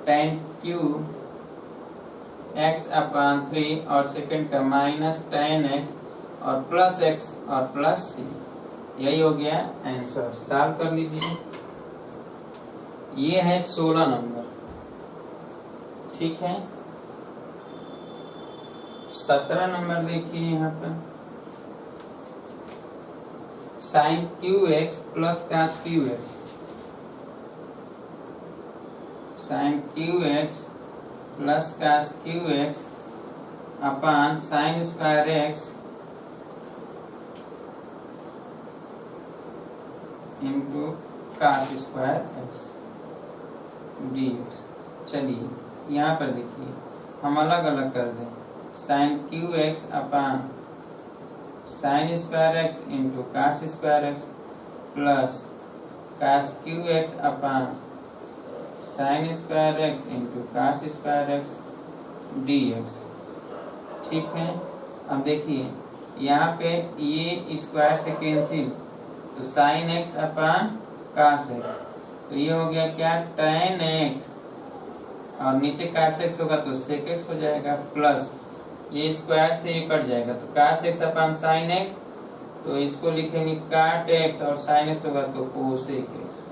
A: tan क्यू x अपान 3 और सेकेंड का माइनस tan x और प्लस x और प्लस c। यही हो गया आंसर, सॉल्व कर लीजिए। ये है 16 नंबर, ठीक है। 17 नंबर देखिए यहाँ पर sine cube x plus cos cube x, sine cube x plus cos cube x upon sine square x into cos square x D x. चलिए यहाँ पर देखिए हम अलग अलग कर दें, sine cube x upon sine square x into cos square x plus cos cube x upon sine square x into cos square x D x. ठीक है, अब देखिए यहाँ पे ये स्क्वायर से कैंसिल, तो sine x upon cos x, तो ये हो गया क्या tan एक्स, और नीचे कास एक्स होगा तो सेक एक्स हो जाएगा, प्लस ये स्क्वायर से ये कट जाएगा तो कास एक्स अपान साइन एक्स, तो इसको लिखेंगे काट एक्स और साइन एक्स होगा तो कोसेक एक्स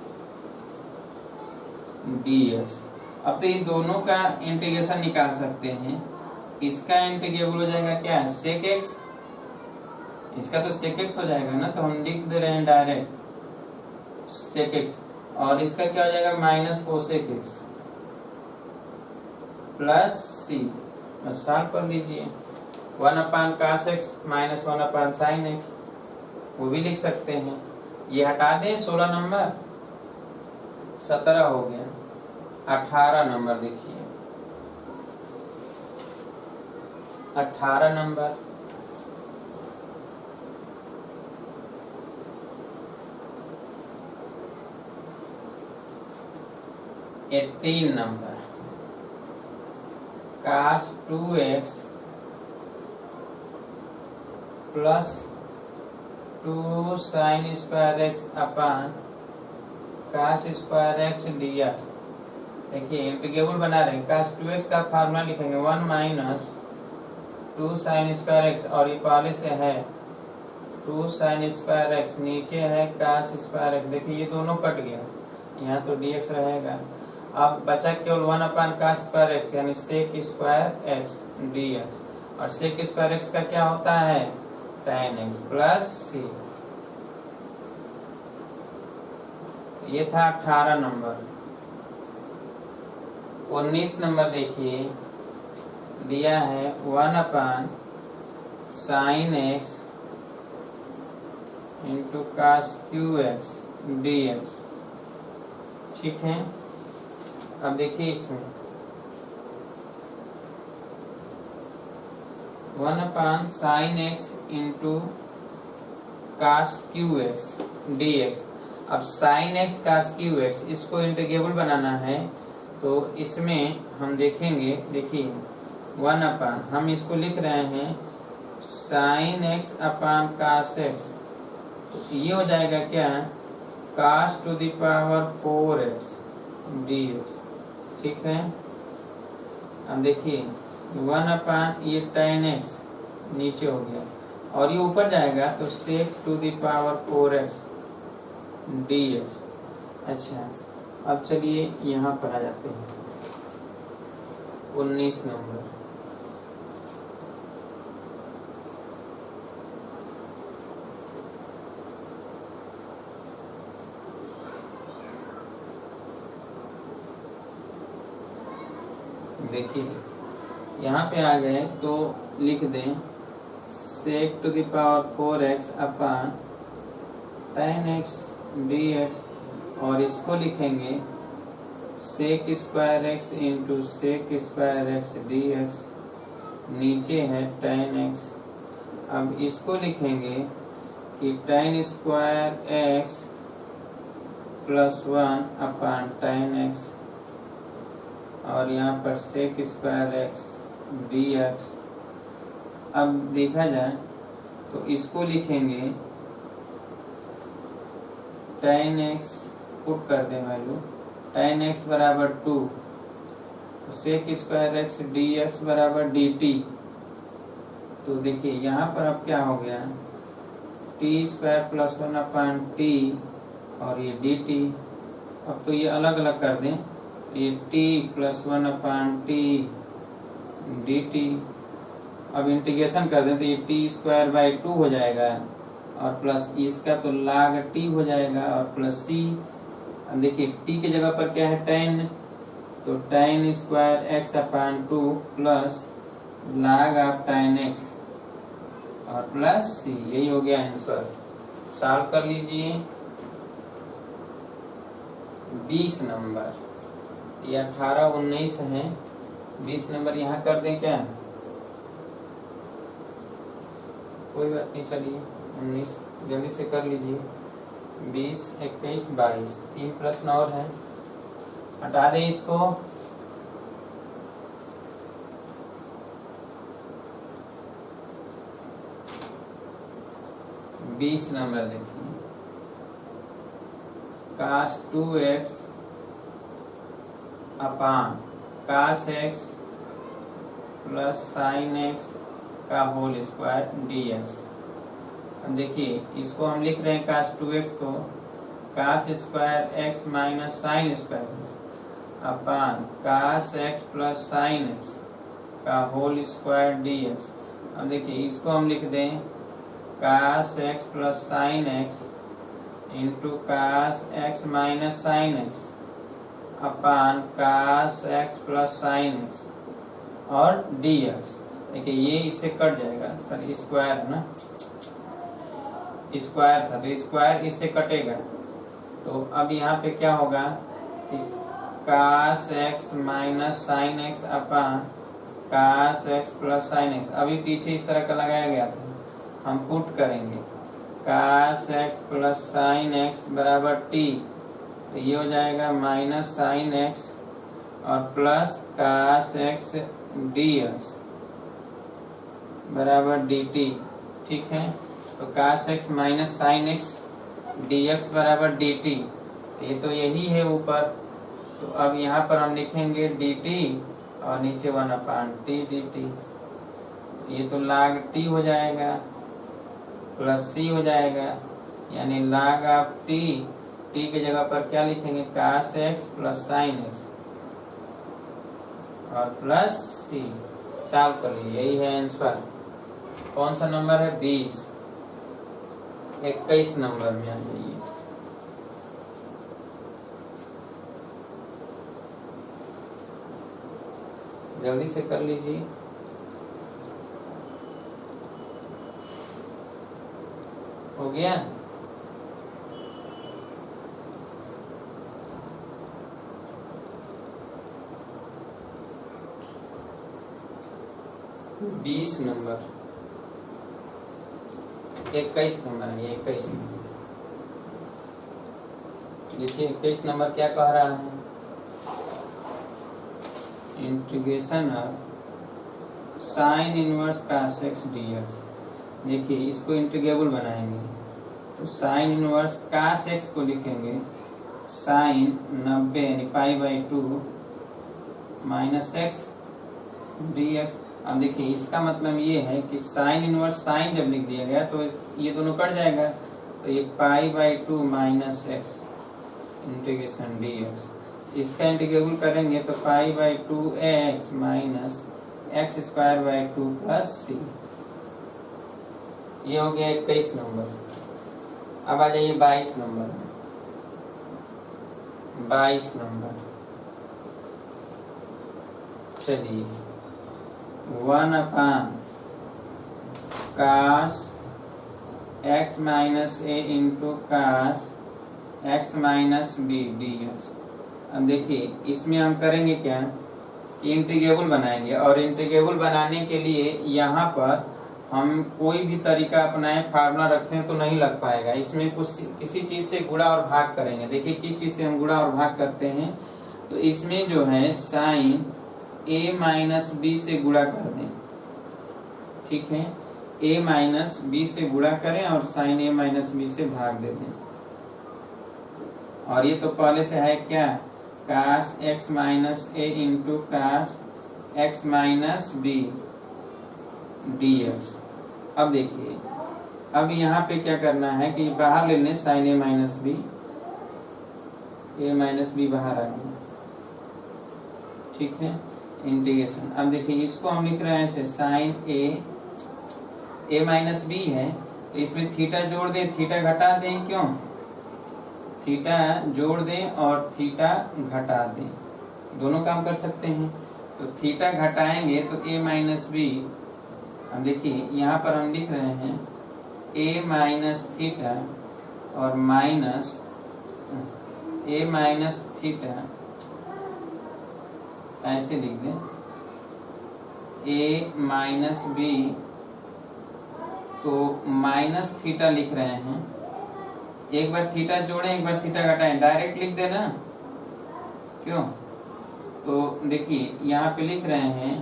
A: डी एक्स। अब तो ये दोनों का इंटीग्रेशन निकाल सकते हैं, इसका इंटीग्रेबल हो जाएगा क्या सेक एक्स, इसका तो सेक एक्स हो जाएगा ना, तो हम लिख दे रहे हैं डायरेक्ट सेक एक्स, और इसका क्या हो जाएगा minus cosec X plus C, solve कर लीजिए 1 upon cos x minus 1 upon sine X, वो भी लिख सकते हैं। ये हटा दें 16 नंबर 17 हो गया, 18 नंबर देखिए 18 number eighteen number cos 2x plus 2 sine square X upon cos square x D X. देखिए इंटीग्रेबल बना रहे हैं, कास 2x का फार्मूला लिखेंगे 1 माइनस 2 साइन स्क्वायर एक्स, और ये पहले से है 2 साइन स्क्वायर एक्स, नीचे है कास स्क्वायर एक्स, देखिए ये दोनों कट गया, यहाँ तो dx रहेगा। अब बचा केवल 1 अपान कास स्क्वायर एक्स यानी सेक स्क्वायर एक्स dx, और सेक स्क्वायर एक्स का क्या होता है tan एक्स प्लस सी। ये था 18 नंबर। 19 नंबर देखिए दिया है 1 upon sine x into cos cube x D x. ठीक है, अब देखिए इसमें 1 upon sine x into cos cube x D x. अब sine x cos cube x इसको इंटीग्रेबल बनाना है, तो इसमें हम देखेंगे, देखिए 1 अपान हम इसको लिख रहे हैं sine x upon cos x, तो ये हो जाएगा क्या cos to the power 4x dx। ठीक है, अब देखिए 1 अपान ये tan x नीचे हो गया, और ये ऊपर जाएगा तो sec to the power 4x dx। अच्छा, अब चलिए यहाँ पर आ जाते हैं 19 नंबर। देखिए यहाँ पे आ गए तो लिख दें sec to the power 4x upon tan x dx, और इसको लिखेंगे sec square x into sec square X dx, नीचे है tan x। अब इसको लिखेंगे कि tan स्क्वायर x प्लस 1 अपान tan x, और यहाँ पर सेक स्क्वायर एक्स dx। अब देखा जाए तो इसको लिखेंगे tan x, पुट कर दें वैल्यू, tan x बराबर 2, सेक स्क्वायर एक्स dx बराबर dt। तो देखिए यहाँ पर अब क्या हो गया t स्क्वायर प्लस 1 अपान टी, और ये dt। अब तो ये अलग अलग कर दें, ये t प्लस 1 अपान टी dt। अब इंटीग्रेशन कर दें तो ये t स्क्वायर बाई 2 हो जाएगा, और प्लस इसका तो log t हो जाएगा, और प्लस c। अब देखिए t की जगह पर क्या है tan, तो tan square x upon 2 plus log of tan x और प्लस c, यही हो गया आंसर। सॉल्व कर लीजिए 20 नंबर, ये 18 19 है, 20 नंबर यहाँ कर दें क्या? कोई बात नहीं, चलिए 19 जल्दी से कर लीजिए। 20 21 22 3 प्रश्न और हैं, हटा दें इसको। बीस नंबर देखिए, cos 2x अपान cos x plus sin x का होल स्क्वायर dx। अब देखिए इसको हम लिख रहे हैं cos 2x को cos square x minus sine square upon cos x plus sin x का होल स्क्वायर dx। अब देखिए इसको हम लिख दें cos x plus sine x into cos x minus sine x upon cos x plus sine x और dx। देखिए ये इससे कट जाएगा, सर स्क्वायर है ना, स्क्वायर था तो स्क्वायर इससे कटेगा। तो अब यहाँ पे क्या होगा कि cos x minus sine x upon cos x plus sine x, अभी पीछे इस तरह का लगाया गया था, हम पुट करेंगे cos x plus sine x बराबर t, तो ये हो जाएगा माइनस साइन x और प्लस cos x dx बराबर dt। ठीक है, तो cos x minus sine x dx बराबर dt, ये तो यही है ऊपर। तो अब यहाँ पर हम लिखेंगे dt और नीचे 1/t dt, ये तो log t हो जाएगा प्लस c हो जाएगा, यानी log ऑफ t, t के जगह पर क्या लिखेंगे cos x plus sine x और प्लस c। सॉल्व कर लीजिए, यही है आंसर। कौन सा नंबर है? 20। 21 नंबर में आ जाइए। जल्दी से कर लीजिए। हो गया? बीस नंबर, 21 नंबर है ये, 21 नंबर। देखिए 21 नंबर क्या कह रहा है, integration of sine inverse cos x dx। देखिए इसको इंटीग्रेबल बनाएंगे तो साइन इनवर्स cos x को लिखेंगे साइन 90 यानी π/2 माइनस x dx। अब देखिए इसका मतलब ये है कि साइन इनवर्स साइन जब लिख दिया गया तो ये दोनों कट जाएगा, तो ये π/2 माइनस x इंटीग्रेशन dx। इसका इंटीग्रेबल करेंगे तो π/2x minus x²/2 plus c। ये हो गया 21 नंबर। अब आ जाइए 22 नंबर। 22 नंबर, चलिए 1/cos x minus a into cos x minus b dx। अब देखिए इसमें हम करेंगे क्या, इंटीग्रेबल बनाएंगे, और इंटीग्रेबल बनाने के लिए यहाँ पर हम कोई भी तरीका अपनाएं, फार्मूला रखें तो नहीं लग पाएगा। इसमें कुछ किसी चीज से गुणा और भाग करेंगे। देखिए किस चीज से हम गुणा और भाग करते हैं, तो इसमें जो है साइन a माइनस b से गुणा कर दें। ठीक है, a माइनस b से गुणा करें और साइन a माइनस b से भाग दे दें। और ये तो पहले से है क्या, cos x minus a into cos x minus b dx। अब देखिए अब यहाँ पे क्या करना है कि बाहर ले लें sine a minus b, a minus b बाहर आ गया। ठीक है, इंटीग्रेशन। अब देखिए इसको हम लिख रहे हैं ऐसे, साइन a माइनस b है तो इसमें थीटा जोड़ दें, थीटा घटा दें, क्यों, थीटा जोड़ दें और थीटा घटा दें, दोनों काम कर सकते हैं। तो थीटा घटाएंगे तो a माइनस b, अब देखिए यहाँ पर हम लिख रहे हैं a माइनस थीटा और माइनस ए माइनस थीटा ऐसे लिख दें, ए माइनस बी, तो माइनस थीटा लिख रहे हैं, एक बार थीटा जोड़ें एक बार थीटा घटाएं, डायरेक्ट लिख देना, क्यों? तो देखिए यहाँ पे लिख रहे हैं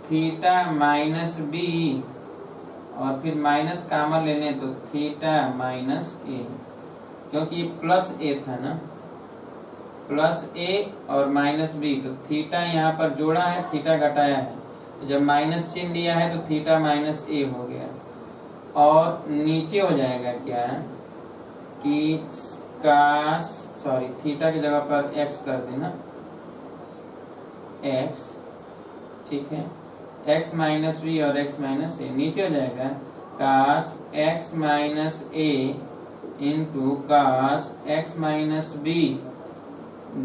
A: थीटा माइनस बी और फिर माइनस कॉमन ले लें तो थीटा माइनस ए, क्योंकि ये प्लस ए था ना, प्लस ए और माइनस बी, तो थीटा यहाँ पर जोड़ा है, थीटा घटाया है, तो जब माइनस चिन्ह दिया है तो थीटा माइनस ए हो गया। और नीचे हो जाएगा क्या कि कास, सॉरी थीटा की जगह पर एक्स कर देना, एक्स, ठीक है, एक्स माइनस बी और एक्स माइनस ए, नीचे हो जाएगा cos x minus A into cos x minus B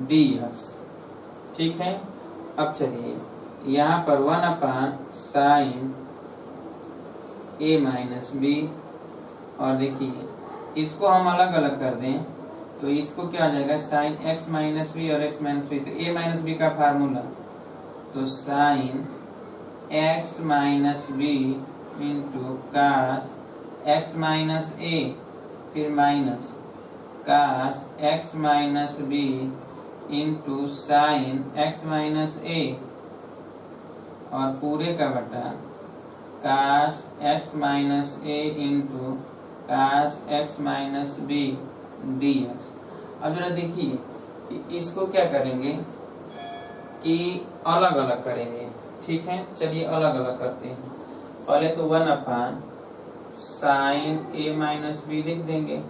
A: D x, ठीक है। अब चलिए यहाँ पर 1 साइन ए माइनस बी, और देखिए इसको हम अलग अलग कर दें तो इसको क्या हो जाएगा, साइन एक्स माइनस बी और एक्स माइनस बी, तो ए माइनस बी का फार्मूला, तो sine x minus B into cos x minus A, फिर minus cos x minus B into sine x minus ए, और पूरे का बटा cos x minus A into cos x minus B D x. अब जरा देखिए कि इसको क्या करेंगे कि अलग अलग करेंगे, ठीक है। चलिए अलग अलग करते हैं। पहले तो 1 साइन ए माइनस बी लिख देंगे,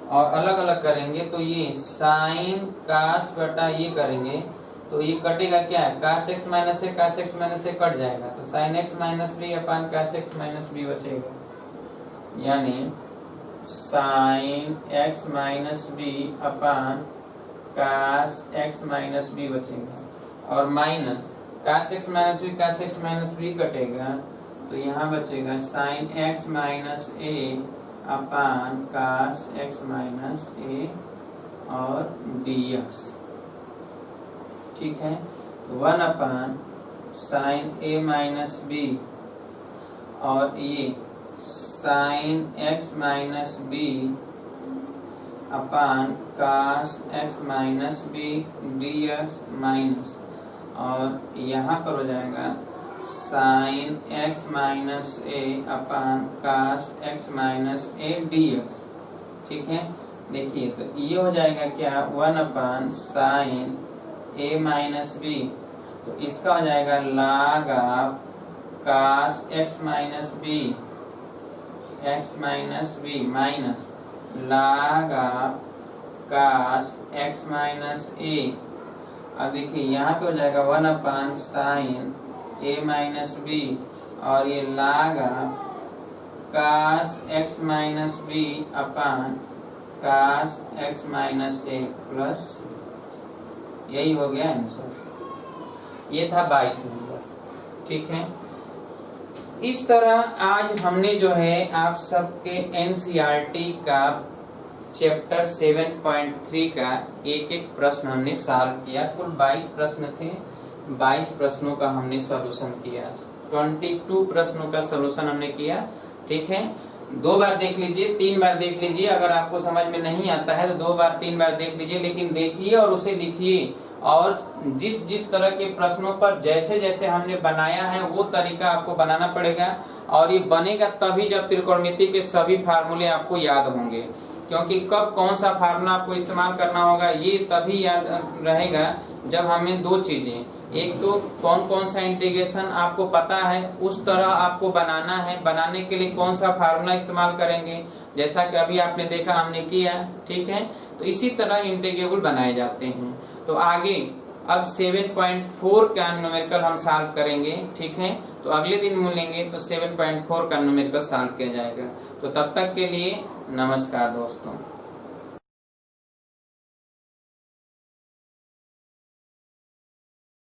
A: और अलग अलग करेंगे तो ये साइन कास बटा ये करेंगे तो ये कटेगा क्या है, cos x minus a, cos x minus a कट जाएगा, तो sine x minus B upon cos x minus b बचेगा, यानी sine x minus B upon cos x minus b बचेगा, और minus cos x minus b कटेगा, तो यहाँ बचेगा साइन एक्स माइनस ए अपन कास एक्स माइनस ए और डी एक्स, ठीक है। 1 साइन ए माइनस बी, और ये sine x minus B upon cos x minus B D X minus, और यहाँ पर हो जाएगा sine x minus A upon cos x minus A D x, ठीक है। देखिए तो ये हो जाएगा क्या, 1 साइन ए माइनस बी, तो इसका हो जाएगा log of cos x minus B minus log of cos x minus A. अब देखिए यहाँ पे हो जाएगा 1 साइन ए माइनस बी, और ये log of cos x minus B upon cos x minus a plus, यही हो गया आंसर। ये था 22 नंबर, ठीक है। इस तरह आज हमने जो है आप सबके एनसीईआरटी का चैप्टर 7.3 का एक एक प्रश्न हमने सॉल्व किया। कुल 22 प्रश्न थे, 22 प्रश्नों का हमने सॉल्यूशन किया, 22 प्रश्नों का सॉल्यूशन हमने किया, ठीक है। 2 बार देख लीजिए, 3 बार देख लीजिए, अगर आपको समझ में नहीं आता है तो 2 बार 3 बार देख लीजिए, लेकिन देखिए और उसे लिखिए, और जिस जिस तरह के प्रश्नों पर जैसे जैसे हमने बनाया है वो तरीका आपको बनाना पड़ेगा, और ये बनेगा तभी जब त्रिकोणमिति के सभी फार्मूले आपको याद होंगे, क्योंकि कब कौन सा फार्मूला आपको इस्तेमाल करना होगा ये तभी याद रहेगा जब हमें 2 चीजें, एक तो कौन कौन सा इंटीग्रेशन आपको पता है उस तरह आपको बनाना है, बनाने के लिए कौन सा फार्मूला इस्तेमाल करेंगे, जैसा कि अभी आपने देखा हमने किया, ठीक है। तो इसी तरह इंटीग्रेबल बनाए जाते हैं। तो आगे अब 7.4 का न्यूमेरिकल हम सॉल्व करेंगे, ठीक है। तो अगले दिन मिलेंगे तो 7.4 का न्यूमेरिकल सॉल्व किया जाएगा। तो तब तक के लिए नमस्कार दोस्तों।